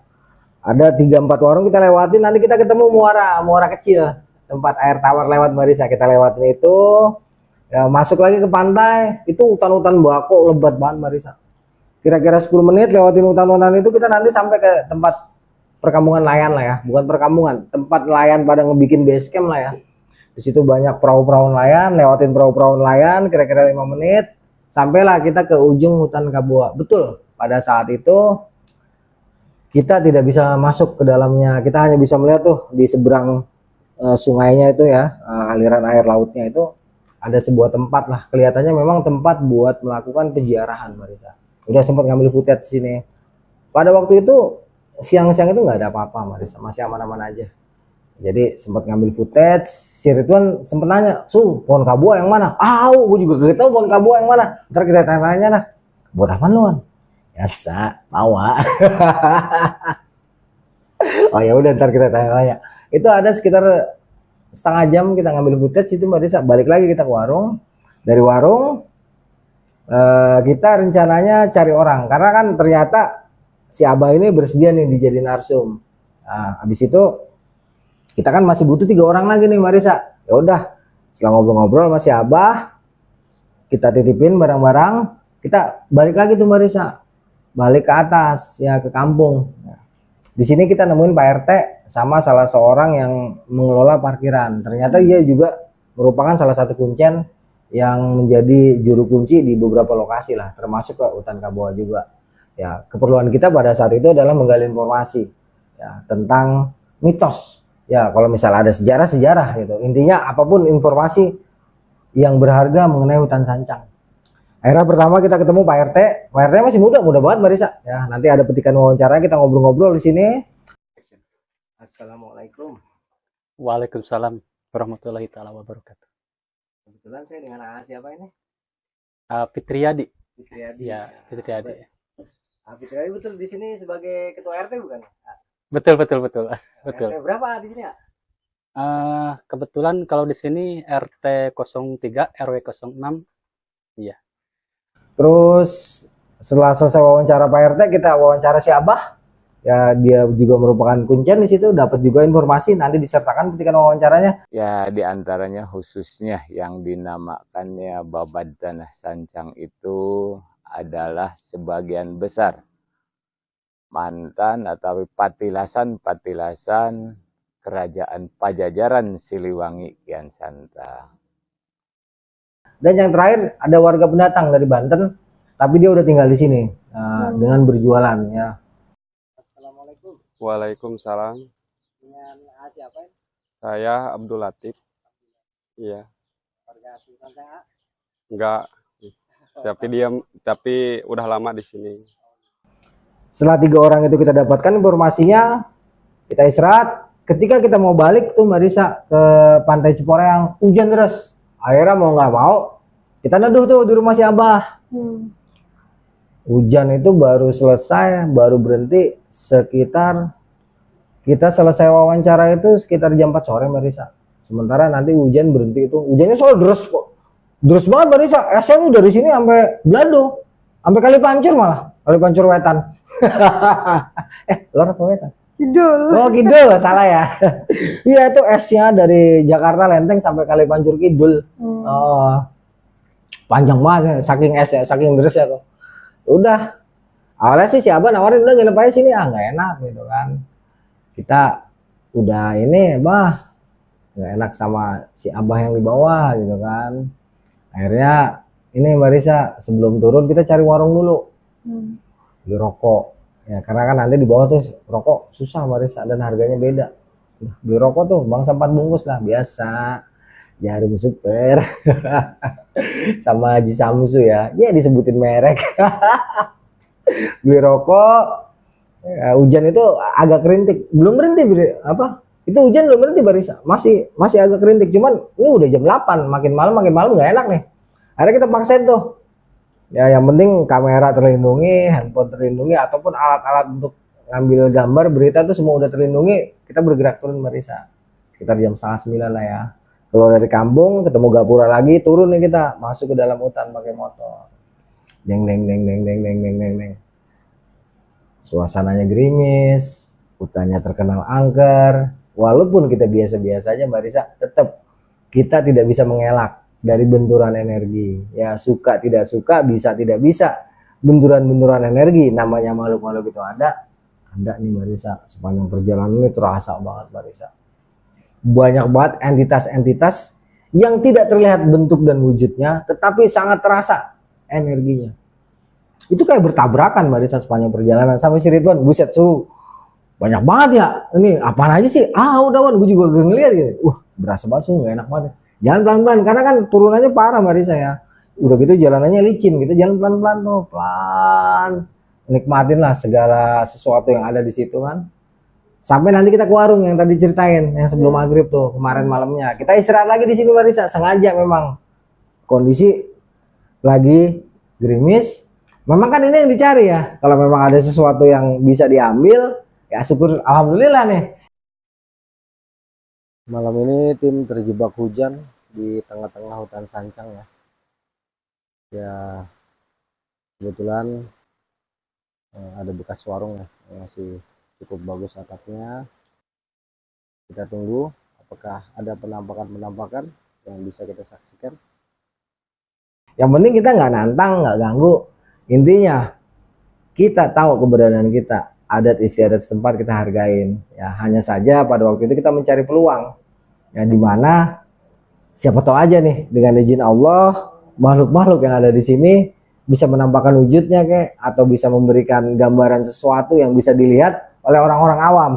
Ada 3-4 warung kita lewatin, nanti kita ketemu muara kecil. Tempat air tawar lewat Marisa, kita lewatin itu ya, masuk lagi ke pantai. Itu hutan-hutan bako lebat banget Marisa. Kira-kira 10 menit lewatin hutan-hutan itu kita nanti sampai ke tempat perkampungan nelayan lah ya, bukan perkampungan, tempat nelayan pada ngebikin base camp lah ya. Di situ banyak perahu-perahu nelayan, lewatin perahu-perahu nelayan kira-kira 5 menit sampailah kita ke ujung hutan Kaboa. Betul, pada saat itu kita tidak bisa masuk ke dalamnya, kita hanya bisa melihat tuh di seberang sungainya itu ya, aliran air lautnya itu ada sebuah tempat lah, kelihatannya memang tempat buat melakukan peziarahan Marisa. Udah sempat ngambil footage di sini. Pada waktu itu siang-siang itu nggak ada apa-apa Marisa, masih aman-aman aja. Jadi sempat ngambil footage. Si Ridwan sempat nanya, pohon Kaboa yang mana? Gue juga gak tahu pohon Kaboa yang mana. Ntar kita tanya-tanya lah, buat apa luan? Biasa, bawa. Oh ya udah, ntar kita tanya-tanya. Itu ada sekitar setengah jam kita ngambil footage itu Marisa. Balik lagi kita ke warung. Dari warung kita rencananya cari orang, karena kan ternyata si Abah ini bersedia nih dijadiin narsum. Nah, habis itu kita kan masih butuh 3 orang lagi nih Marisa. Ya udah, setelah ngobrol-ngobrol masih Abah, kita titipin barang-barang, kita balik lagi tuh Mbak Risa, balik ke atas ya, ke kampung. Di sini kita nemuin Pak RT sama salah seorang yang mengelola parkiran. Ternyata dia juga merupakan salah satu kuncen yang menjadi juru kunci di beberapa lokasi lah, termasuk ke hutan Kaboa juga. Ya, keperluan kita pada saat itu adalah menggali informasi ya tentang mitos. Ya, kalau misalnya ada sejarah-sejarah gitu. Intinya apapun informasi yang berharga mengenai hutan Sancang. Akhirnya pertama kita ketemu Pak RT. Pak RT masih muda banget Mbak Risa. Ya, nanti ada petikan wawancara, kita ngobrol-ngobrol di sini. Assalamualaikum. Waalaikumsalam warahmatullahi taala wabarakatuh. Kebetulan saya dengan siapa ini? Fitriadi. Fitriadi. Ya, Fitriadi. Fitriadi betul di sini sebagai ketua RT bukan? Betul. Betul. RT berapa di sini ya? Kebetulan kalau di sini RT 03 RW 06. Iya. Terus setelah selesai wawancara Pak RT, kita wawancara si Abah. Ya, dia juga merupakan kuncen di situ, dapat juga informasi, nanti disertakan ketika wawancaranya. Ya, di antaranya khususnya yang dinamakannya Babad Tanah Sancang itu adalah sebagian besar mantan atau patilasan Kerajaan Pajajaran Siliwangi Kian Santang. Dan yang terakhir ada warga pendatang dari Banten, tapi dia udah tinggal di sini dengan berjualan ya. Assalamualaikum. Waalaikumsalam. Dengan siapa ya? Saya Abdul Latif. Iya. Warga asli Sancang. Enggak. Tapi udah lama di sini. Setelah 3 orang itu kita dapatkan informasinya, kita istirahat. Ketika kita mau balik tuh Mbak Risa ke Pantai Ciporeang, hujan deras. Akhirnya mau nggak mau kita neduh tuh di rumah si Abah. Hujan itu baru selesai, baru berhenti sekitar, kita selesai wawancara itu sekitar jam 4 sore Mbak Risa. Sementara nanti hujan berhenti itu, hujannya selalu deras kok. Deras banget Mbak Risa. SM dari sini sampai Belado, sampai Kali Pancur malah, Kali Pancur Wetan. Lor apa Wetan? Kidul. Oh Kidul, salah ya. Iya itu esnya dari Jakarta Lenteng sampai Kali Pancur Kidul. Oh, panjang banget, saking es ya, saking deres ya tuh. Udah, awalnya sih si Abah nawarin udah nginep aja sini, nggak enak gitu kan. Kita udah ini nggak enak sama si Abah yang di bawah gitu kan. Akhirnya ini Mbak Risa sebelum turun kita cari warung dulu, beli rokok. Ya karena kan nanti di bawah tuh rokok susah Mbak Risa dan harganya beda. Beli rokok tuh bangsa 4 bungkus lah biasa. Jarum Super sama Haji Samsu ya disebutin merek. Beli rokok, ya, hujan itu agak kerintik, belum berhenti itu hujan belum berhenti Barisa, masih agak kerintik, cuman ini udah jam 8, makin malam nggak enak nih. Akhirnya kita paksain tuh ya, yang penting kamera terlindungi, handphone terlindungi, ataupun alat-alat untuk ngambil gambar berita tuh semua udah terlindungi. Kita bergerak turun Barisa sekitar jam 8:30 lah ya. Keluar dari kampung, ketemu gapura lagi, turun nih kita, masuk ke dalam hutan pakai motor. Deng. Suasananya gerimis, hutannya terkenal angker. Walaupun kita biasa-biasa aja Mbak Risa, tetap kita tidak bisa mengelak dari benturan energi. Ya suka tidak suka, bisa tidak bisa, benturan-benturan energi, namanya makhluk-makhluk itu ada nih Mbak Risa. Sepanjang perjalanan ini terasa banget Mbak Risa. Banyak banget entitas-entitas yang tidak terlihat bentuk dan wujudnya, tetapi sangat terasa energinya. Itu kayak bertabrakan Mbak Risa sepanjang perjalanan sampai si Ridwan, buset banyak banget ya. Ini apaan aja sih? Udah Wan, gue juga gak ngeliat gitu. Berasa banget gak enak banget. Jalan pelan-pelan karena kan turunannya parah Mbak Risa ya. Udah gitu jalanannya licin, kita jalan pelan-pelan tuh, pelan. Nikmatin lah segala sesuatu yang ada di situ kan. Sampai nanti kita ke warung yang tadi ceritain, yang sebelum maghrib tuh kemarin malamnya. Kita istirahat lagi di sini Mbak Risa, sengaja memang. Kondisi lagi gerimis. Memang kan ini yang dicari ya. Kalau memang ada sesuatu yang bisa diambil, ya syukur alhamdulillah nih. Malam ini tim terjebak hujan di tengah-tengah hutan Sancang ya. Ya kebetulan ada bekas warung ya yang masih cukup bagus atapnya. Kita tunggu apakah ada penampakan-penampakan yang bisa kita saksikan. Yang penting kita nggak nantang, nggak ganggu. Intinya kita tahu keberadaan kita, adat istiadat setempat kita hargain. Ya hanya saja pada waktu itu kita mencari peluang. Ya di mana siapa tahu aja nih dengan izin Allah makhluk-makhluk yang ada di sini bisa menampakkan wujudnya kayak atau bisa memberikan gambaran sesuatu yang bisa dilihat oleh orang-orang awam.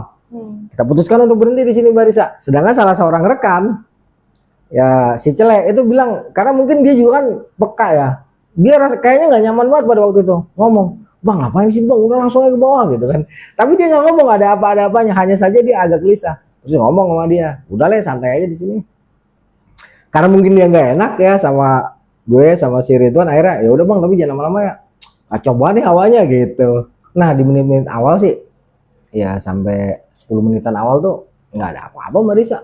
Kita putuskan untuk berhenti di sini Barisa. Sedangkan salah seorang rekan ya si Celek itu bilang karena mungkin dia juga kan peka ya. Dia kayaknya nggak nyaman banget pada waktu itu ngomong, "Bang, ngapain sih Bang? Udah langsung aja ke bawah," gitu kan. Tapi dia nggak ngomong ada apa-apanya, hanya saja dia agak gelisah. Terus ngomong sama dia, "Udah lah santai aja di sini." Karena mungkin dia nggak enak ya sama gue sama si Ridwan, akhirnya ya udah Bang, tapi jangan lama-lama ya. Kacau banget nih hawanya gitu. Nah, di menit-menit awal sih ya sampai 10 menitan awal tuh nggak ada apa-apa Mbak Risa.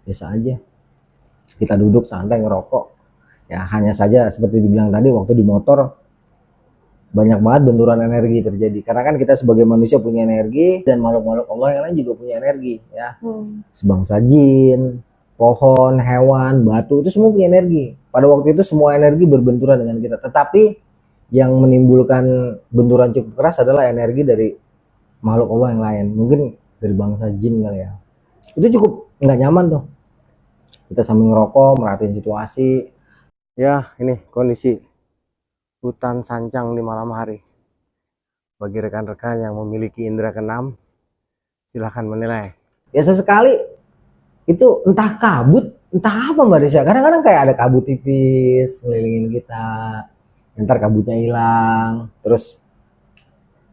Biasa aja. Kita duduk santai ngerokok. Ya hanya saja seperti dibilang tadi waktu di motor banyak banget benturan energi terjadi. Karena kan kita sebagai manusia punya energi dan makhluk-makhluk Allah yang lain juga punya energi ya. Sebangsa jin, pohon, hewan, batu itu semua punya energi. Pada waktu itu semua energi berbenturan dengan kita. Tetapi yang menimbulkan benturan cukup keras adalah energi dari makhluk Allah yang lain. Mungkin dari bangsa jin kali ya. Itu cukup nggak nyaman tuh. Kita sambil ngerokok, merhatiin situasi. Ya ini kondisi hutan Sancang di malam hari. Bagi rekan-rekan yang memiliki indera keenam, silahkan menilai. Ya sesekali itu entah kabut, entah apa Mbak Risa. Kadang-kadang kayak ada kabut tipis ngelilingin kita. Ntar kabutnya hilang, terus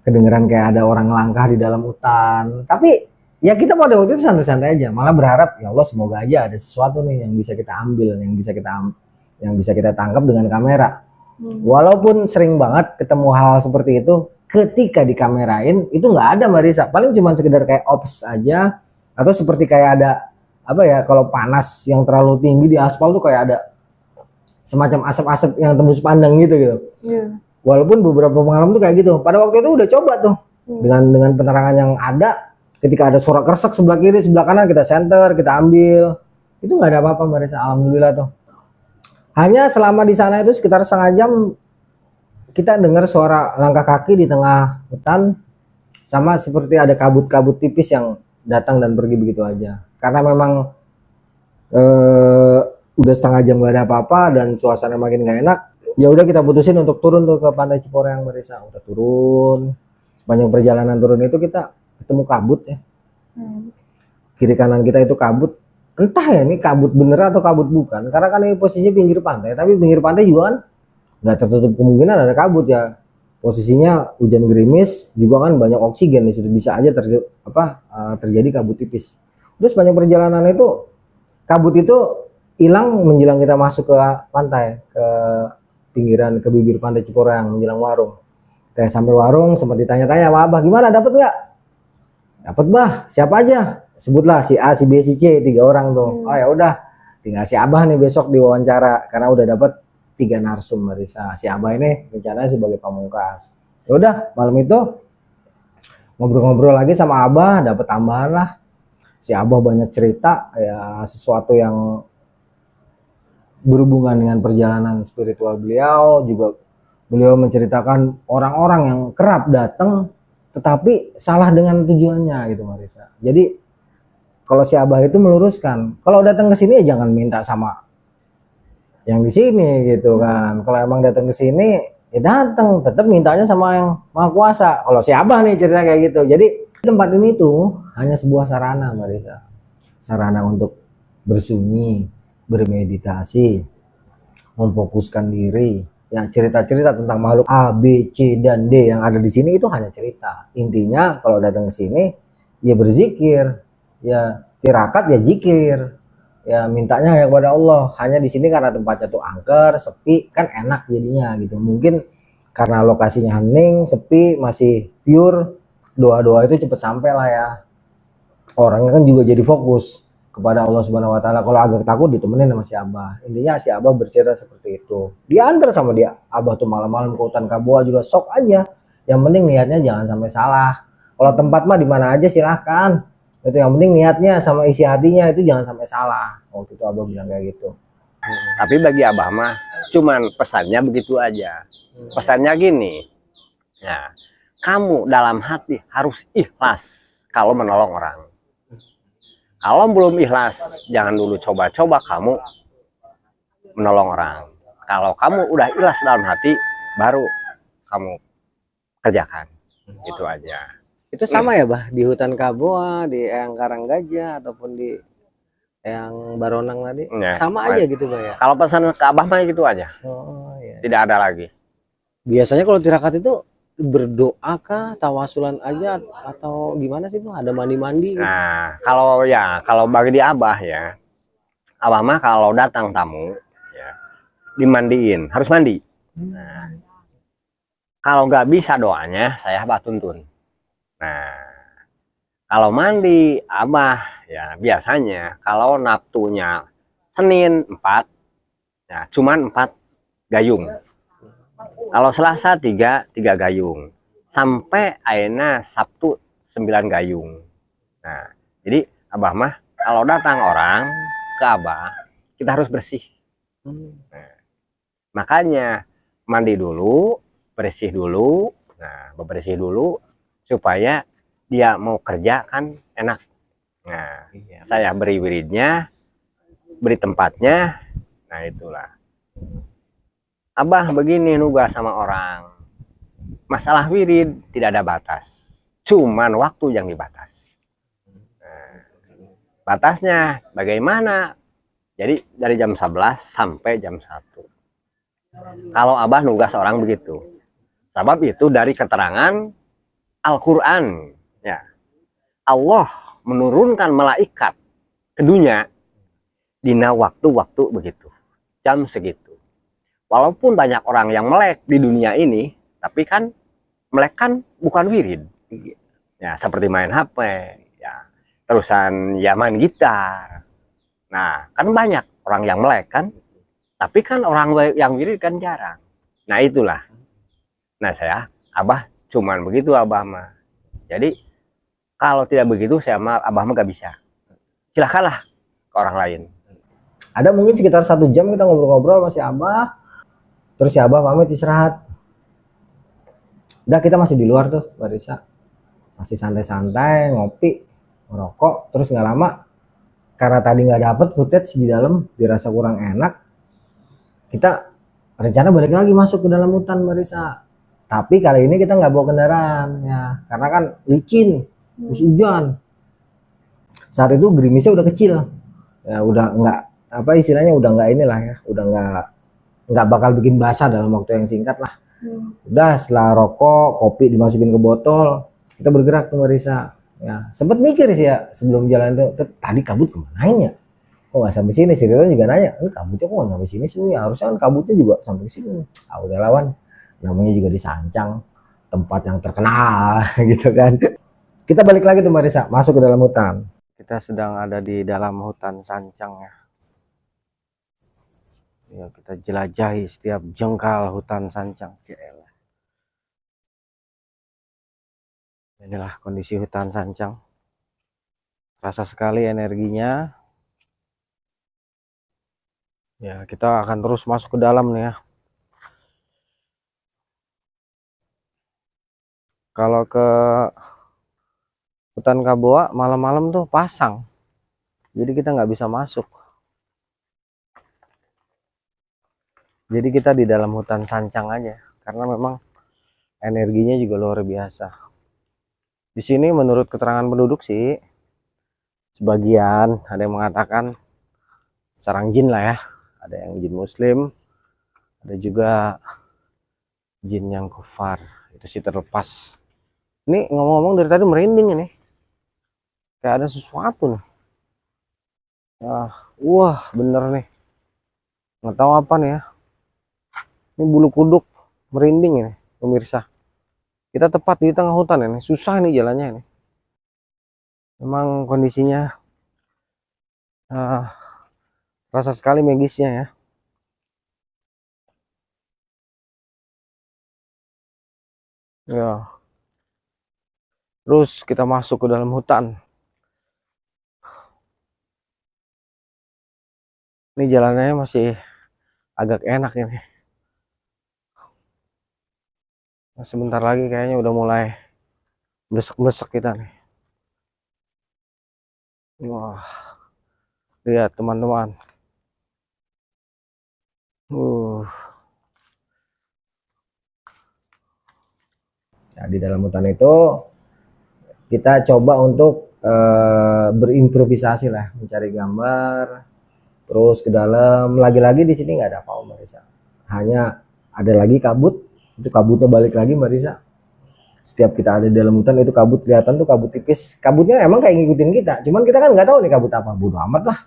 kedengeran kayak ada orang langkah di dalam hutan. Tapi ya kita pada waktu itu santai-santai aja. Malah berharap ya Allah semoga aja ada sesuatu nih yang bisa kita ambil, yang bisa kita tangkap dengan kamera. Walaupun sering banget ketemu hal seperti itu, ketika dikamerain itu nggak ada Mbak Risa. Paling cuma sekedar kayak ops aja, atau seperti kayak ada apa ya, kalau panas yang terlalu tinggi di aspal tuh kayak ada semacam asap-asap yang tembus pandang gitu. Walaupun beberapa pengalaman tuh kayak gitu. Pada waktu itu udah coba tuh dengan penerangan yang ada. Ketika ada suara kersek sebelah kiri, sebelah kanan kita center, kita ambil. Itu nggak ada apa-apa Mbak Risa. Alhamdulillah tuh. Hanya selama di sana itu sekitar setengah jam kita dengar suara langkah kaki di tengah hutan, sama seperti ada kabut-kabut tipis yang datang dan pergi begitu aja. Karena memang udah setengah jam gak ada apa-apa dan suasana makin gak enak, ya udah kita putusin untuk turun tuh ke Pantai Ciporeyang Mbak Risa. Udah turun, sepanjang perjalanan turun itu kita ketemu kabut ya. Kiri kanan kita itu kabut. Entah ya ini kabut bener atau kabut bukan, karena kan ini posisinya pinggir pantai, tapi pinggir pantai juga kan nggak tertutup kemungkinan ada kabut ya. Posisinya hujan gerimis, juga kan banyak oksigen di situ, bisa aja terjadi kabut tipis. Terus sepanjang perjalanan itu kabut itu hilang menjelang kita masuk ke pantai, ke pinggiran, ke bibir Pantai Ciporeyang menjelang warung. Kayak sampai warung sempat ditanya-tanya sama Abah, gimana dapat nggak? Dapat Bah, siapa aja? Sebutlah si A, si B, si C, 3 orang tuh. Oh ya udah, tinggal si Abah nih besok diwawancara karena udah dapat 3 narsum Mbak Risa. Si Abah ini rencananya sebagai pamungkas. Ya udah, malam itu ngobrol-ngobrol lagi sama Abah, dapat tambahan lah. Si Abah banyak cerita ya, sesuatu yang berhubungan dengan perjalanan spiritual beliau. Juga beliau menceritakan orang-orang yang kerap datang tetapi salah dengan tujuannya gitu Mbak Risa. Jadi kalau si Abah itu meluruskan, kalau datang ke sini ya jangan minta sama yang di sini gitu kan. Kalau emang datang ke sini ya datang, tetap mintanya sama yang Maha Kuasa. Kalau si Abah nih cerita kayak gitu. Jadi tempat ini tuh hanya sebuah sarana Mbak Risa. Sarana untuk bersunyi, bermeditasi, memfokuskan diri. Ya cerita-cerita tentang makhluk A, B, C, dan D yang ada di sini itu hanya cerita. Intinya kalau datang ke sini ya berzikir, ya tirakat, ya zikir, ya mintanya ya kepada Allah. Hanya di sini karena tempatnya tuh angker, sepi, kan enak jadinya gitu. Mungkin karena lokasinya hening, sepi, masih pure, doa-doa itu cepet sampai lah ya. Orangnya kan juga jadi fokus kepada Allah Subhanahu Wa Taala. Kalau agak takut ditemenin sama si Abah. Intinya si Abah bercerita seperti itu. Diantar sama dia. Abah tuh malam-malam ke hutan Kaboa juga sok aja. Yang penting niatnya jangan sampai salah. Kalau tempat mah di mana aja silahkan. Itu yang penting niatnya sama isi hatinya itu jangan sampai salah. Waktu itu Abah bilang kayak gitu. Tapi bagi Abah mah cuman pesannya begitu aja. Pesannya gini, ya, kamu dalam hati harus ikhlas kalau menolong orang. Kalau belum ikhlas, jangan dulu coba-coba kamu menolong orang. Kalau kamu udah ikhlas dalam hati, baru kamu kerjakan. Itu aja. Itu sama ya, Bah, di hutan Kaboa, di Eyang Karanggajah ataupun di Eyang Baronang tadi. Ya, Sama aja gitu, Bah ya. kalau pesan ke Abah mah gitu aja. Oh, iya. Tidak ada lagi. Biasanya kalau tirakat itu berdoa kah, tawasulan aja atau gimana sih, Bah? Ada mandi-mandi gitu? Nah, kalau bagi di Abah ya, Abah mah kalau datang tamu ya dimandiin, harus mandi. Nah, kalau nggak bisa doanya, saya Abah tuntun. Nah, kalau mandi Abah ya biasanya kalau naftunya Senin 4, ya cuman 4 gayung. Kalau Selasa 3 gayung. Sampai akhirnya Sabtu 9 gayung. Nah, jadi Abah mah kalau datang orang ke Abah, kita harus bersih. Nah, makanya mandi dulu, bersih dulu, nah bebersih dulu supaya dia mau kerja kan enak. Nah, saya beri wiridnya, beri tempatnya, nah itulah. Abah begini nugas sama orang, masalah wirid tidak ada batas, cuman waktu yang dibatas. Nah, batasnya bagaimana? Jadi dari jam 11 sampai jam 1. Kalau Abah nugas orang begitu. Sebab itu dari keterangan Al-Quran. Ya. Allah menurunkan malaikat ke dunia dina waktu-waktu begitu. Jam segitu. Walaupun banyak orang yang melek di dunia ini, tapi kan melek kan bukan wirid. Ya, seperti main HP, ya. Terusan ya main gitar. Nah, kan banyak orang yang melek kan. Tapi kan orang yang wirid kan jarang. Nah, itulah. Nah, Abah cuman begitu Abah mah. Jadi kalau tidak begitu Abah mah gak bisa. Silahkanlah ke orang lain. Ada mungkin sekitar 1 jam kita ngobrol-ngobrol masih Abah. Terus si Abah pamit istirahat. Udah kita masih di luar tuh, Barisa. Masih santai-santai, ngopi, ngerokok. Terus nggak lama, karena tadi nggak dapet footage di dalam, dirasa kurang enak. Kita rencana balik lagi masuk ke dalam hutan, Barisa. Tapi kali ini kita nggak bawa kendaraan ya, karena kan licin, terus hujan. Saat itu gerimisnya udah kecil, ya udah nggak apa istilahnya udah nggak inilah ya, udah nggak bakal bikin basah dalam waktu yang singkat lah. Udah setelah rokok, kopi dimasukin ke botol, kita bergerak tuh Marisa. Ya sempet mikir sih ya sebelum jalan itu, tadi kabut kemana ya? Kok nggak sampai sini? Si Riro juga nanya, kabutnya kok nggak sampai sini sih? Ya harusnya kan kabutnya juga sampai sini. Ah udah lawan. Namanya juga di Sancang, tempat yang terkenal gitu kan. Kita balik lagi tuh Marisa, masuk ke dalam hutan. Kita sedang ada di dalam hutan Sancang ya. Ya kita jelajahi setiap jengkal hutan Sancang. Inilah kondisi hutan Sancang. Rasa sekali energinya. Ya kita akan terus masuk ke dalam nih ya. Kalau ke hutan Kaboa malam-malam tuh pasang, jadi kita nggak bisa masuk. Jadi kita di dalam hutan Sancang aja, karena memang energinya juga luar biasa. Di sini menurut keterangan penduduk sih, sebagian ada yang mengatakan sarang jin lah ya, ada yang jin Muslim, ada juga jin yang kufar. Itu sih terlepas. Ini ngomong-ngomong dari tadi merinding ini. Kayak ada sesuatu nih. Wah bener nih. Nggak tahu apa nih ya. Ini bulu kuduk merinding ini pemirsa. Kita tepat di tengah hutan ini. Susah nih jalannya ini. Memang kondisinya rasa sekali magisnya ya. Ya. Terus kita masuk ke dalam hutan. Ini jalanannya masih agak enak ini. Nah, sebentar lagi kayaknya udah mulai blesek-blesek kita nih. Wah, lihat teman-teman. Nah, di dalam hutan itu kita coba untuk berimprovisasi lah, mencari gambar, terus ke dalam. Lagi-lagi di sini nggak ada apa-apa, Mbak Risa. Hanya ada lagi kabut, itu kabutnya balik lagi, Mbak Risa. Setiap kita ada di dalam hutan itu kabut kelihatan tuh, kabut tipis. Kabutnya emang kayak ngikutin kita, cuman kita kan nggak tahu nih kabut apa. Bodo amat lah.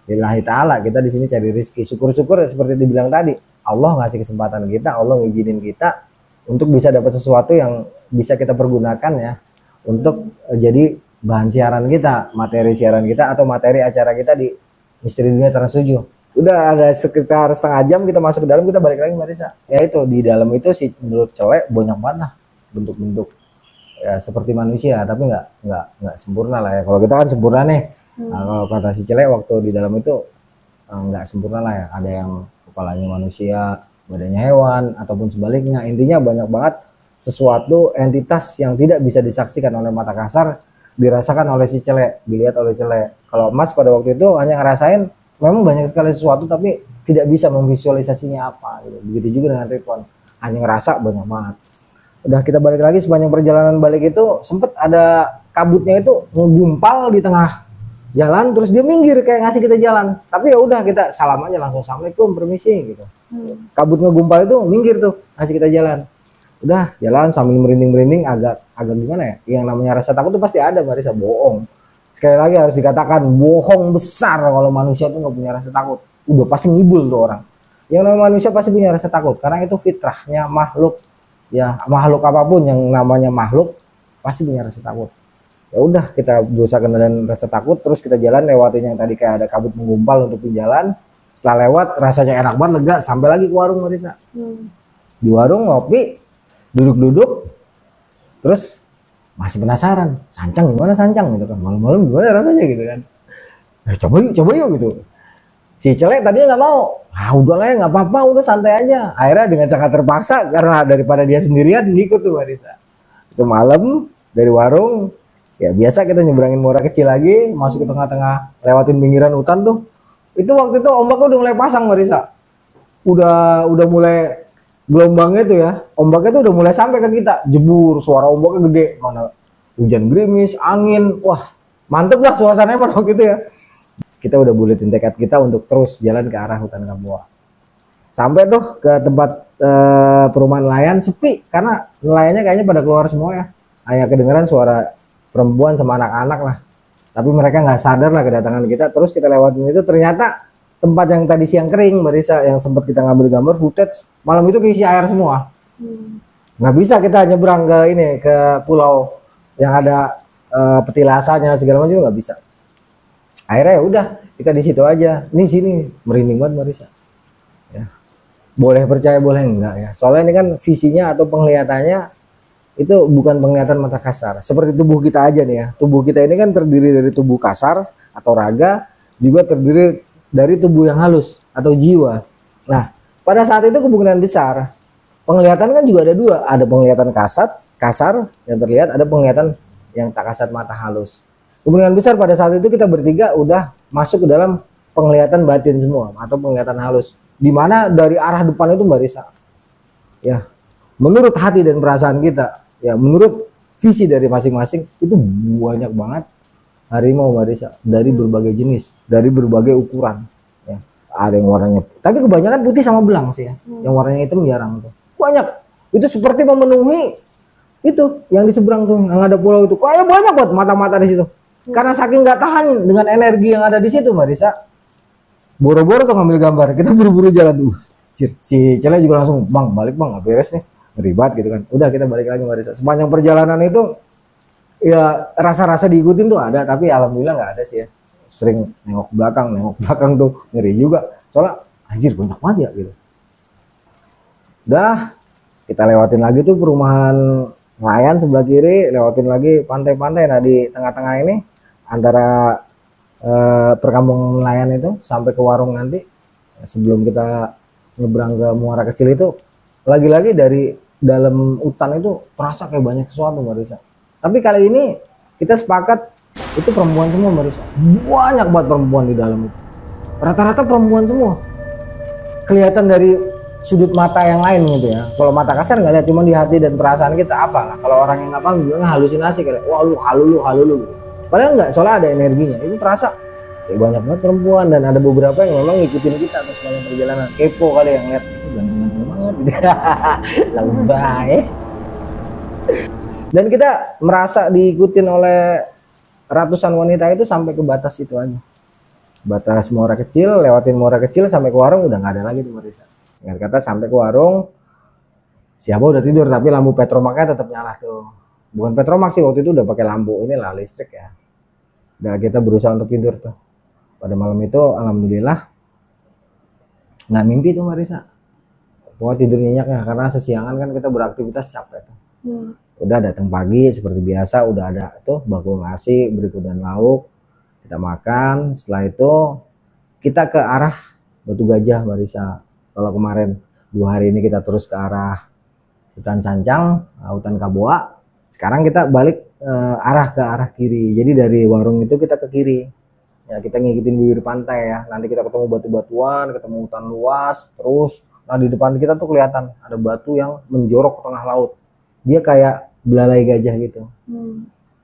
Lillahi ta'ala, kita di sini cari rezeki. Syukur-syukur seperti dibilang tadi, Allah ngasih kesempatan kita, Allah ngizinin kita untuk bisa dapat sesuatu yang bisa kita pergunakan ya, untuk jadi bahan siaran kita, materi siaran kita atau materi acara kita di Misteri Dunia Trans 7. Udah ada sekitar setengah jam kita masuk ke dalam, kita balik lagi, Mbak Risa. Ya itu di dalam itu sih menurut cewek banyak banget lah bentuk-bentuk ya seperti manusia, tapi nggak sempurna lah ya. Kalau kita kan sempurna nih. Nah, kalau kata si Celek waktu di dalam itu nggak sempurna lah ya. Ada yang kepalanya manusia, badannya hewan, ataupun sebaliknya. Intinya banyak banget sesuatu entitas yang tidak bisa disaksikan oleh mata kasar, dirasakan oleh si Celek, dilihat oleh Celek. Kalau Mas pada waktu itu hanya ngerasain memang banyak sekali sesuatu, tapi tidak bisa memvisualisasinya apa gitu. Begitu juga dengan Ridwan, hanya ngerasa banyak banget. Udah kita balik lagi, sepanjang perjalanan balik itu sempet ada kabutnya itu ngegumpal di tengah jalan, terus dia minggir kayak ngasih kita jalan. Tapi ya udah kita salam aja langsung, assalamualaikum, permisi gitu. Kabut ngegumpal itu minggir tuh ngasih kita jalan. Udah jalan sambil merinding-merinding, agak gimana ya? Yang namanya rasa takut tuh pasti ada, Mbak Risa. Bohong. Sekali lagi harus dikatakan bohong besar kalau manusia tuh nggak punya rasa takut. Udah pasti ngibul tuh orang. Yang namanya manusia pasti punya rasa takut karena itu fitrahnya makhluk. Ya makhluk apapun yang namanya makhluk pasti punya rasa takut. Ya udah kita berusaha kenalin rasa takut, terus kita jalan lewatin yang tadi kayak ada kabut menggumpal untuk jalan. Setelah lewat rasanya enak banget, lega, sampai lagi ke warung, Marisa. Di warung ngopi, duduk-duduk, terus masih penasaran, sancang gimana sancang gitu kan, malam-malam gimana rasanya gitu kan. Coba yuk gitu. Si Celek tadinya nggak mau, udah lah ya nggak apa-apa, udah santai aja. Akhirnya dengan sangat terpaksa karena daripada dia sendirian ngikut tuh Marisa. Itu malam dari warung, ya biasa kita nyebrangin muara kecil lagi, masuk ke tengah-tengah, lewatin pinggiran hutan tuh. Itu waktu itu ombaknya udah mulai pasang, Marisa. Udah mulai gelombangnya tuh ya, ombaknya tuh udah mulai sampai ke kita, jebur, suara ombaknya gede, mana hujan gerimis, angin, wah mantep lah suasananya pada waktu itu ya. Kita udah buletin tekad kita untuk terus jalan ke arah hutan Kapoa. Sampai tuh ke tempat perumahan nelayan, sepi karena nelayannya kayaknya pada keluar semua ya. Hanya kedengeran suara perempuan sama anak-anak lah. Tapi mereka nggak sadar lah kedatangan kita. Terus kita lewatin itu, ternyata tempat yang tadi siang kering, Marisa, yang sempat kita ngambil gambar footage, malam itu keisi air semua. Nggak bisa kita nyebrang ke ini, ke pulau yang ada petilasanya segala macam, nggak bisa. Akhirnya ya udah kita di situ aja. Nih sini merinding banget, Marisa. Ya. Boleh percaya boleh enggak ya. Soalnya ini kan visinya atau penglihatannya itu bukan penglihatan mata kasar. Seperti tubuh kita aja nih ya. Tubuh kita ini kan terdiri dari tubuh kasar atau raga, juga terdiri dari tubuh yang halus atau jiwa. Nah, pada saat itu kemungkinan besar penglihatan kan juga ada dua. Ada penglihatan kasar yang terlihat, ada penglihatan yang tak kasat mata halus. Kemungkinan besar pada saat itu kita bertiga udah masuk ke dalam penglihatan batin semua atau penglihatan halus, dimana dari arah depan itu, Mbak Risa, ya menurut hati dan perasaan kita, ya menurut visi dari masing-masing itu banyak banget harimau, Mbak Risa, dari berbagai jenis, dari berbagai ukuran ya. Ada yang warnanya, tapi kebanyakan putih sama belang sih ya. Yang warnanya hitam jarang tuh. Banyak, itu seperti memenuhi itu yang di seberang tuh, yang ada pulau itu kayak banyak banget mata-mata di situ. Karena saking nggak tahan dengan energi yang ada di situ, Mbak Risa, boro-boro tuh ngambil gambar, kita buru-buru jalan tuh. Si Celek juga langsung, bang balik bang, nggak beres nih, ribet gitu kan. Udah kita balik lagi, Mbak Risa. Sepanjang perjalanan itu ya rasa-rasa diikutin tuh ada, tapi alhamdulillah nggak ada sih ya. Sering nengok belakang tuh ngeri juga. Soalnya anjir banyak banget ya gitu. Udah kita lewatin lagi tuh perumahan nelayan sebelah kiri, lewatin lagi pantai-pantai. Nah di tengah-tengah ini antara perkampungan nelayan itu sampai ke warung nanti Sebelum kita nyebrang ke Muara Kecil itu, lagi-lagi dari dalam hutan itu terasa kayak banyak sesuatu Mbak Risa. Tapi kali ini kita sepakat itu perempuan semua Mbak Risa. Banyak banget perempuan di dalam itu. Rata-rata perempuan semua. Kelihatan dari sudut mata yang lain gitu ya. Kalau mata kasar nggak lihat, cuma di hati dan perasaan kita apalah. Kalau orang yang nggak paham bilangnya halusinasi kayak, wah lu halu lu gitu. Padahal nggak, soalnya ada energinya. Itu terasa kayak banyak banget perempuan, dan ada beberapa yang memang ngikutin kita terus sepanjang perjalanan. Kepo kali yang lihat itu ganteng banget gitu. Lebay. Dan kita merasa diikutin oleh ratusan wanita itu sampai ke batas itu aja. Batas Muara Kecil, lewatin Muara Kecil sampai ke warung udah nggak ada lagi tuh Marisa. Singkat kata sampai ke warung, si Abah udah tidur tapi lampu petromaknya tetap nyala tuh. Bukan petromak sih, waktu itu udah pakai lampu inilah listrik ya. Dan kita berusaha untuk tidur tuh. Pada malam itu alhamdulillah nggak mimpi tuh Marisa. Pokoknya tidur nyenyak ya, karena sesiangan kan kita beraktivitas capek tuh. Udah datang pagi seperti biasa, udah ada tuh bakul nasi berikut dan lauk. Kita makan, setelah itu kita ke arah Batu Gajah Marisa. Kalau kemarin 2 hari ini kita terus ke arah hutan Sancang, hutan Kaboa. Sekarang kita balik arah ke arah kiri. Jadi dari warung itu kita ke kiri. Ya kita ngikutin bibir pantai ya. Nanti kita ketemu batu-batuan, ketemu hutan luas, terus nah di depan kita tuh kelihatan ada batu yang menjorok ke tengah laut. Dia kayak belalai gajah gitu.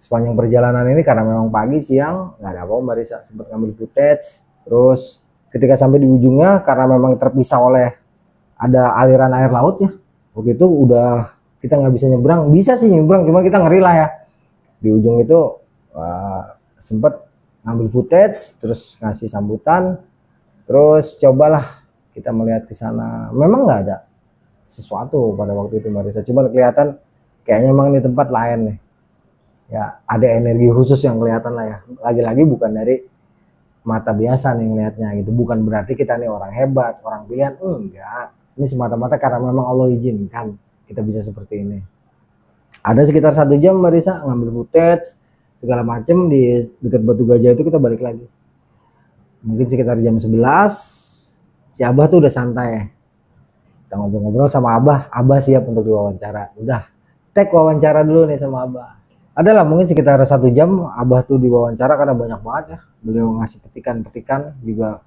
Sepanjang perjalanan ini karena memang pagi siang nggak ada apa-apa Mbak Risa, sempat ngambil footage. Terus ketika sampai di ujungnya karena memang terpisah oleh ada aliran air laut ya, waktu itu udah kita nggak bisa nyebrang. Bisa sih nyebrang, cuma kita ngeri lah ya. Di ujung itu sempat ngambil footage, terus ngasih sambutan, terus cobalah kita melihat ke sana. Memang nggak ada sesuatu pada waktu itu Mbak Risa, cuma kelihatan kayaknya memang di tempat lain nih. Ya ada energi khusus yang kelihatan lah ya. Lagi-lagi bukan dari mata biasa nih ngelihatnya gitu. Bukan berarti kita nih orang hebat, orang pilihan, enggak. Ini semata-mata karena memang Allah izinkan kita bisa seperti ini. Ada sekitar 1 jam Mbak Risa ngambil footage segala macem di dekat Batu Gajah itu. Kita balik lagi. Mungkin sekitar jam 11 si Abah tuh udah santai. Kita ngobrol-ngobrol sama Abah. Abah siap untuk diwawancara. Udah, tag wawancara dulu nih sama Abah. Adalah mungkin sekitar 1 jam Abah tuh diwawancara karena banyak banget ya. Beliau ngasih petikan-petikan juga,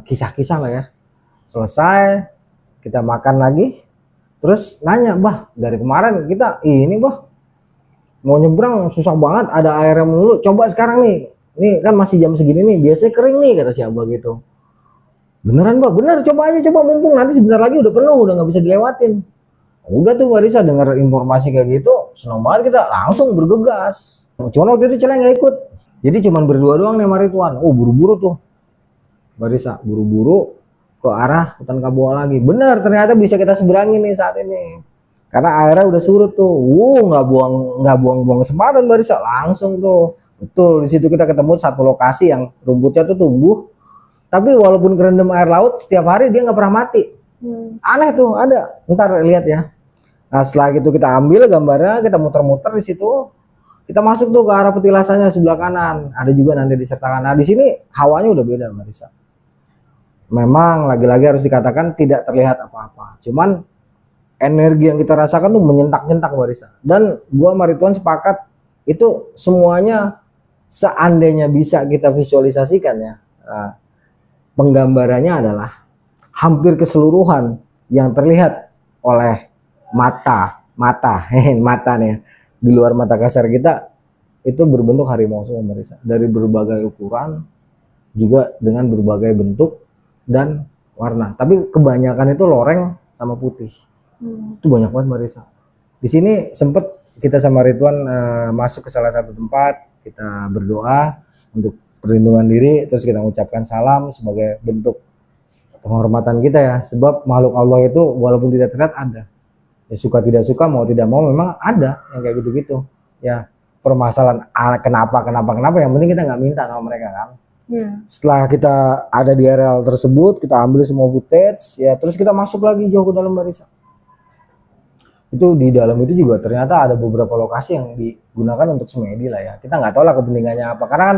kisah-kisah lah ya. Selesai kita makan lagi, terus nanya, Bah dari kemarin kita ini Bah mau nyebrang susah banget, ada airnya mulu, coba sekarang nih, ini kan masih jam segini nih, biasanya kering nih kata si Abah gitu. Beneran Bah? Bener, coba aja, coba mumpung nanti sebentar lagi udah penuh, udah nggak bisa dilewatin. Udah tuh Mbak Risa dengar informasi kayak gitu, senang banget kita langsung bergegas. Cuma waktu itu Celeng nggak ikut, jadi cuman berdua doang nih sama Ridwan. Oh buru-buru tuh Mbak Risa, buru-buru ke arah hutan Kaboa lagi. Bener, ternyata bisa kita seberangi nih saat ini, karena airnya udah surut tuh. Nggak buang-buang kesempatan Mbak Risa, langsung tuh. Betul, di situ kita ketemu satu lokasi yang rumputnya tuh tumbuh, tapi walaupun kerendam air laut setiap hari dia nggak pernah mati. Aneh tuh, ada. Ntar lihat ya. Nah setelah itu kita ambil gambarnya, kita muter-muter di situ, kita masuk tuh ke arah petilasannya sebelah kanan. Ada juga nanti disertakan. Nah di sini hawanya udah beda Mbak Risa. Memang lagi-lagi harus dikatakan tidak terlihat apa-apa. Cuman energi yang kita rasakan tuh menyentak-nyentak Mbak Risa. Dan gua sama Ridwan sepakat itu semuanya seandainya bisa kita visualisasikan ya. Nah, penggambarannya adalah hampir keseluruhan yang terlihat oleh mata nih di luar mata kasar kita itu berbentuk harimau semua Mbak Risa, dari berbagai ukuran juga dengan berbagai bentuk dan warna, tapi kebanyakan itu loreng sama putih. Itu banyak banget Mbak Risa. Di sini sempet kita sama Ridwan masuk ke salah satu tempat, kita berdoa untuk perlindungan diri, terus kita mengucapkan salam sebagai bentuk penghormatan kita ya, sebab makhluk Allah itu walaupun tidak terlihat ada ya, suka tidak suka mau tidak mau memang ada yang kayak gitu-gitu ya. Permasalahan kenapa yang penting kita nggak minta sama mereka kan. Setelah kita ada di areal tersebut, kita ambil semua footage ya, terus kita masuk lagi jauh ke dalam Mbak Risa. Itu di dalam itu juga ternyata ada beberapa lokasi yang digunakan untuk semedi lah ya. Kita nggak tahu lah kepentingannya apa, karena kan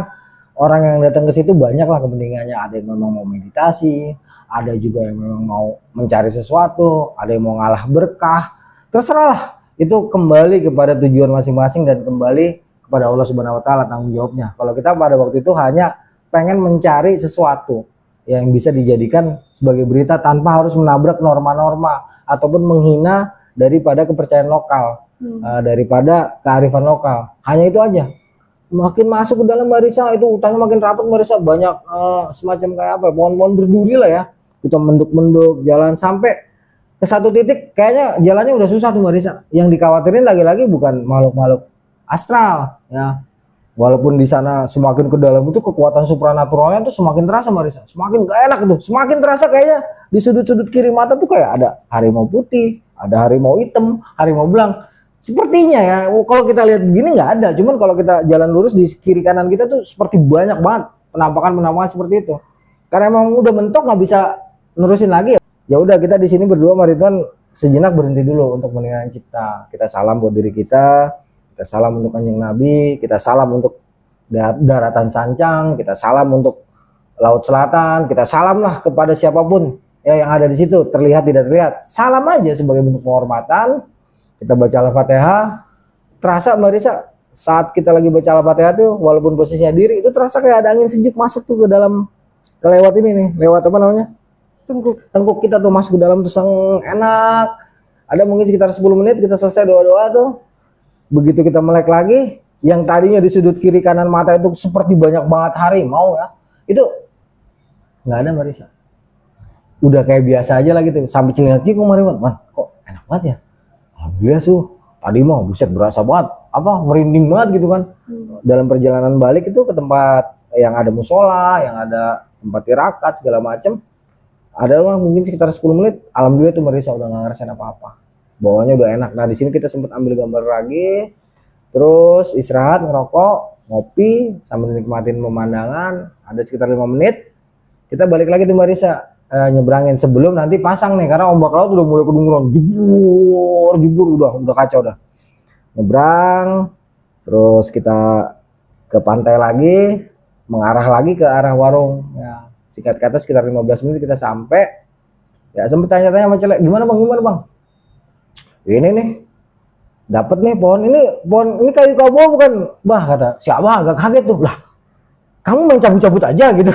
orang yang datang ke situ banyak lah kepentingannya. Ada yang memang mau meditasi, ada juga yang memang mau mencari sesuatu, ada yang mau ngalah berkah. Terserah lah, itu kembali kepada tujuan masing-masing dan kembali kepada Allah Subhanahu wa taala tanggung jawabnya. Kalau kita pada waktu itu hanya pengen mencari sesuatu yang bisa dijadikan sebagai berita tanpa harus menabrak norma-norma ataupun menghina daripada kepercayaan lokal, daripada kearifan lokal. Hanya itu aja. Makin masuk ke dalam Marisa itu hutannya makin rapat, Marisa banyak semacam kayak apa, pohon-pohon berduri lah ya. Kita menduk-menduk jalan sampai ke satu titik kayaknya jalannya udah susah tuh Marisa. Yang dikhawatirin lagi-lagi bukan makhluk-makhluk astral ya. Walaupun di sana semakin ke dalam itu kekuatan supranaturalnya tuh semakin terasa Marisa. Semakin gak enak tuh, semakin terasa kayaknya di sudut-sudut kiri mata tuh kayak ada harimau putih, ada harimau hitam, harimau belang. Sepertinya ya, kalau kita lihat begini nggak ada. Cuman kalau kita jalan lurus di kiri kanan kita tuh seperti banyak banget penampakan-penampakan seperti itu. Karena emang udah mentok nggak bisa nerusin lagi. Ya udah kita di sini berdua Mas Ridwan sejenak berhenti dulu untuk meninggalkan cipta. Kita salam buat diri kita salam untuk Kanjeng Nabi, kita salam untuk daratan Sancang, kita salam untuk Laut Selatan, kita salam lah kepada siapapun ya yang ada di situ, terlihat tidak terlihat. Salam aja sebagai bentuk penghormatan. Kita baca Al-Fatihah. Terasa Mbak Risa saat kita lagi baca Al-Fatihah tuh walaupun posisinya diri itu terasa kayak ada angin sejuk masuk tuh ke dalam lewat ini nih, lewat apa namanya? Tengkuk kita tuh masuk ke dalam tuh enak. Ada mungkin sekitar 10 menit kita selesai doa-doa tuh. Begitu kita melek lagi, yang tadinya di sudut kiri kanan mata itu seperti banyak banget harimau ya, itu nggak ada Marisa. Udah kayak biasa aja lah gitu. Sampai cilingak-cilinguk kemarin, man, kok enak banget ya. Alhamdulillah tadi mau buset berasa banget, apa merinding banget gitu kan. Dalam perjalanan balik itu ke tempat yang ada musola, yang ada tempat tirakat segala macem. Ada lah mungkin sekitar 10 menit, alhamdulillah tuh Marisa udah nggak ngerasain apa-apa. Bawahnya udah enak. Nah di sini kita sempat ambil gambar lagi, terus istirahat, ngerokok, ngopi sambil nikmatin pemandangan. Ada sekitar 5 menit. Kita balik lagi tuh Marisa nyebrangin sebelum nanti pasang nih karena ombak laut udah mulai kedengeran jebur udah kacau dah. Nyebrang, terus kita ke pantai lagi, mengarah lagi ke arah warung. Ya, singkat kata sekitar 15 menit kita sampai. Ya sempet tanya-tanya sama Celek, gimana bang? Ini nih dapat nih pohon ini kayu kabo bukan bah, kata si Abah agak kaget tuh, lah kamu main cabut-cabut aja gitu.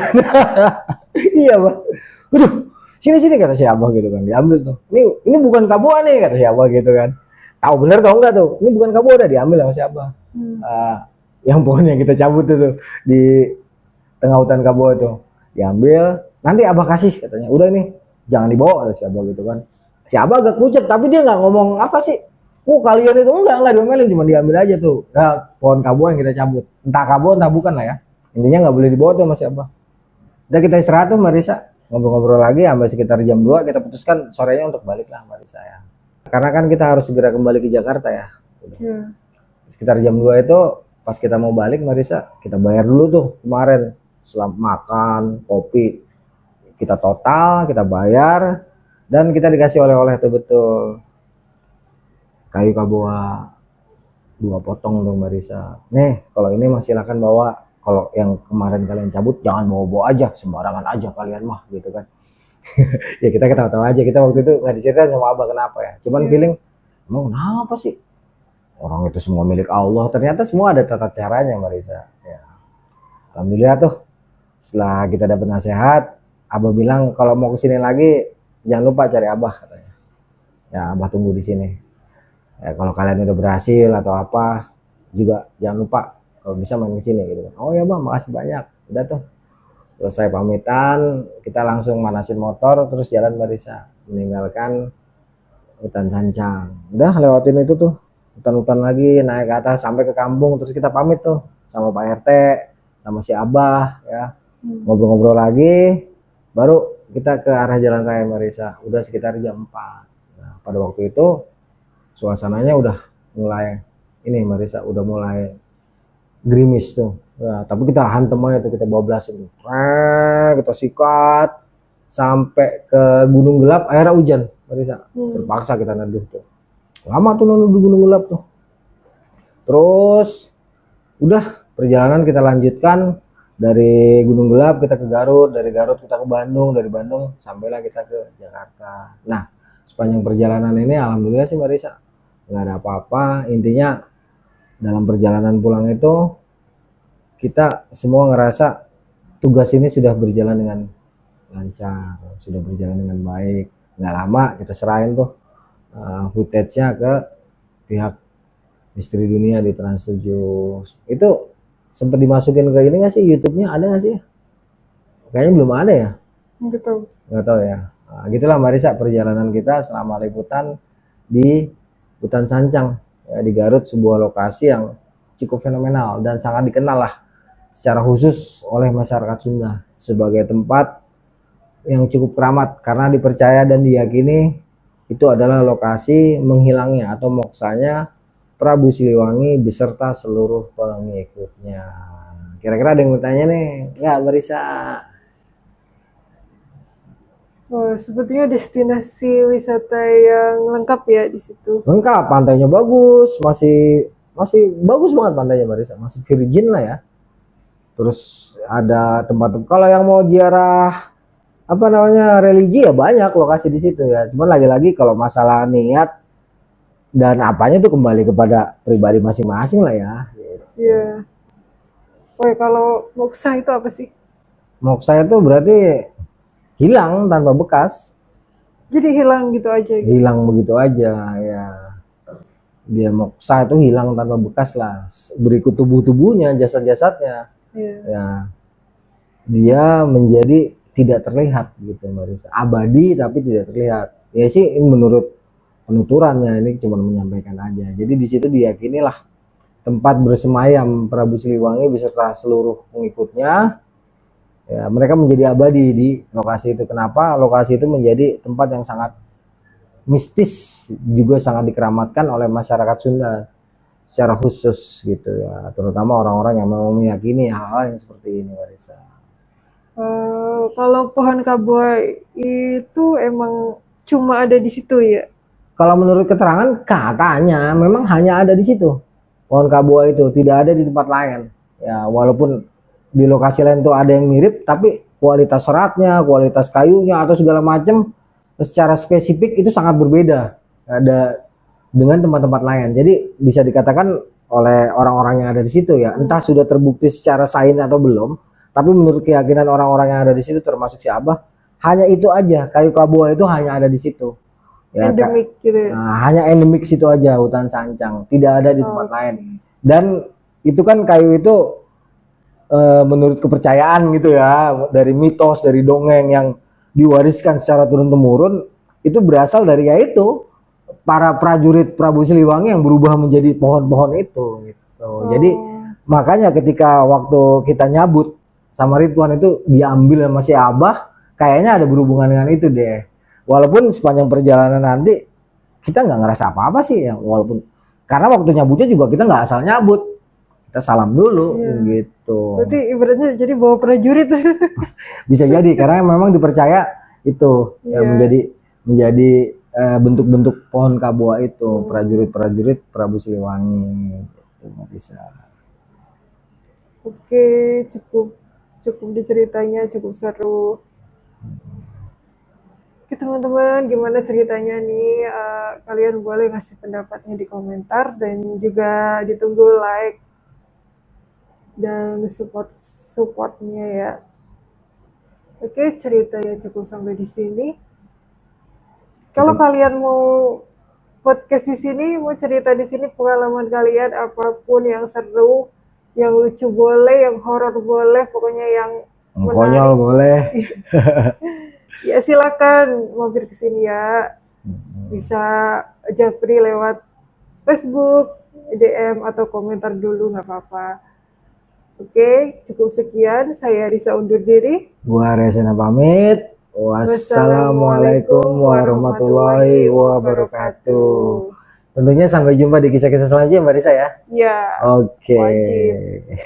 Iya bah, aduh sini kata si Abah gitu kan, diambil tuh, ini bukan kabo nih kata si Abah gitu kan, tahu bener tau enggak tuh ini bukan kabo, udah diambil sama si Abah. Yang pohon yang kita cabut tuh di tengah hutan kabo itu diambil, nanti Abah kasih katanya, udah nih jangan dibawa kata si Abah gitu kan. Si Abah agak pucet tapi dia nggak ngomong apa sih. Kalian itu enggak diomelin, cuma diambil aja tuh. Nah, pohon kabo yang kita cabut. Entah kabo entah bukan lah ya. Intinya nggak boleh dibawa tuh sama si Abah. Udah kita istirahat tuh Marisa, ngobrol-ngobrol lagi sampai sekitar jam 2 kita putuskan sorenya untuk balik lah Marisa ya. Karena kan kita harus segera kembali ke Jakarta ya. Sekitar jam 2 itu pas kita mau balik Marisa, kita bayar dulu tuh kemarin. Setelah makan, kopi, kita total, kita bayar. Dan kita dikasih oleh-oleh tuh betul kayu kaboa 2 potong dong Marisa. Nih kalau ini mah silakan bawa, kalau yang kemarin kalian cabut jangan bawa-bawa aja, sembarangan aja kalian mah gitu kan. Ya kita ketawa-tawa aja, kita waktu itu nggak diceritain sama Abah kenapa ya, cuman feeling emang kenapa sih orang itu semua milik Allah, ternyata semua ada tata caranya Marisa ya. Alhamdulillah tuh setelah kita dapat nasihat, Abah bilang kalau mau kesini lagi jangan lupa cari Abah katanya. Ya Abah tunggu di sini. Ya kalau kalian udah berhasil atau apa juga jangan lupa kalau bisa main ke sini gitu kan. Oh ya Bang, makasih banyak. Udah tuh. Selesai pamitan, kita langsung manasin motor terus jalan Marisa meninggalkan hutan Sancang. Udah lewatin itu tuh hutan-hutan lagi, naik ke atas sampai ke kampung, terus kita pamit tuh sama Pak RT, sama si Abah ya. Ngobrol-ngobrol lagi baru kita ke arah jalan raya Marisa. Udah sekitar jam 4. Nah, pada waktu itu suasananya udah mulai ini Marisa udah mulai gerimis tuh. Nah, tapi kita hantem aja tuh, kita bablasin. Kita sikat sampai ke Gunung Gelap, akhirnya hujan Marisa. Terpaksa kita neduh tuh. Lama tuh neduh Gunung Gelap tuh. Terus udah perjalanan kita lanjutkan Dari Gunung Gelap kita ke Garut, dari Garut kita ke Bandung, dari Bandung sampailah kita ke Jakarta. Nah, sepanjang perjalanan ini alhamdulillah sih Mbak Risa nggak ada apa-apa. Intinya dalam perjalanan pulang itu kita semua ngerasa tugas ini sudah berjalan dengan lancar, sudah berjalan dengan baik. Nggak lama kita serahin tuh footage-nya ke pihak Misteri Dunia di Trans 7. Itu sempat dimasukin ke ini nggak sih, YouTube-nya ada nggak sih? Kayaknya belum ada ya. Gitu. Nggak tahu ya. Nah, gitulah Mbak Risa perjalanan kita selama liputan di Hutan Sancang ya, di Garut, sebuah lokasi yang cukup fenomenal dan sangat dikenal lah secara khusus oleh masyarakat Sunda sebagai tempat yang cukup keramat karena dipercaya dan diyakini itu adalah lokasi menghilangnya atau moksanya Prabu Siliwangi beserta seluruh pengikutnya. Kira-kira ada yang bertanya nih? Nggak, Mbak Risa? Oh, sepertinya destinasi wisata yang lengkap ya di situ. Lengkap, pantainya bagus, masih bagus banget pantainya Mbak Risa, masih virgin lah ya. Terus ada tempat kalau yang mau ziarah apa namanya religi ya banyak lokasi di situ ya. Cuman lagi-lagi kalau masalah niat dan apanya tuh kembali kepada pribadi masing-masing lah ya. Iya. Oh, kalau moksa itu apa sih? Moksa itu berarti hilang tanpa bekas, Jadi hilang gitu aja gitu. hilang begitu aja ya. Dia moksa itu hilang tanpa bekas lah, berikut tubuhnya, jasad-jasadnya Iya. ya. Dia menjadi tidak terlihat gitu Mbak Risa. Abadi tapi tidak terlihat. Ya sih menurut penuturannya, ini cuma menyampaikan aja. Jadi di situ diyakinilah tempat bersemayam Prabu Siliwangi beserta seluruh pengikutnya. Ya, mereka menjadi abadi di lokasi itu. Kenapa? Lokasi itu menjadi tempat yang sangat mistis, juga sangat dikeramatkan oleh masyarakat Sunda secara khusus gitu ya. Terutama orang-orang yang mau meyakini hal-hal yang seperti ini, Mbak Risa. Kalau pohon kaboy itu emang cuma ada di situ ya? Kalau menurut keterangan katanya memang hanya ada di situ. Pohon kabua itu tidak ada di tempat lain. Ya, walaupun di lokasi lain tuh ada yang mirip, tapi kualitas seratnya, kualitas kayunya atau segala macam secara spesifik itu sangat berbeda. Ada dengan tempat-tempat lain. Jadi bisa dikatakan oleh orang-orang yang ada di situ ya, entah sudah terbukti secara sains atau belum, tapi menurut keyakinan orang-orang yang ada di situ termasuk si Abah, hanya itu aja, kayu kabua itu hanya ada di situ. Ya, Endemik gitu ya? nah, hanya endemik situ aja, Hutan Sancang, tidak ada di tempat lain. Dan itu kan kayu itu menurut kepercayaan gitu ya, dari mitos, dari dongeng yang diwariskan secara turun-temurun, itu berasal dari yaitu para prajurit Prabu Siliwangi yang berubah menjadi pohon-pohon itu gitu. Jadi makanya ketika waktu kita nyabut sama Ridwan itu diambil sama si Abah, kayaknya ada berhubungan dengan itu deh. Walaupun sepanjang perjalanan nanti kita nggak ngerasa apa-apa sih ya, walaupun karena waktu nyabutnya juga kita nggak asal nyabut, kita salam dulu gitu. Berarti ibaratnya jadi bawa prajurit. Bisa jadi karena memang dipercaya itu yang menjadi bentuk-bentuk pohon kabua itu prajurit-prajurit Prabu Siliwangi gitu, bisa. Oke, cukup diceritanya, cukup seru. Oke teman-teman, gimana ceritanya nih? Kalian boleh ngasih pendapatnya di komentar dan juga ditunggu like dan supportnya ya. Oke, ceritanya cukup sampai di sini. Kalau kalian mau podcast di sini, mau cerita di sini pengalaman kalian apapun yang seru, yang lucu boleh, yang horor boleh, pokoknya yang konyol boleh. Ya silakan mampir ke sini ya. Bisa japri lewat Facebook, DM atau komentar dulu nggak apa-apa. Oke, cukup sekian. Saya Risa undur diri. Gua Resena pamit. Wassalamualaikum warahmatullahi wabarakatuh. Tentunya sampai jumpa di kisah-kisah selanjutnya Mbak Risa ya. Ya. Oke. Wajib.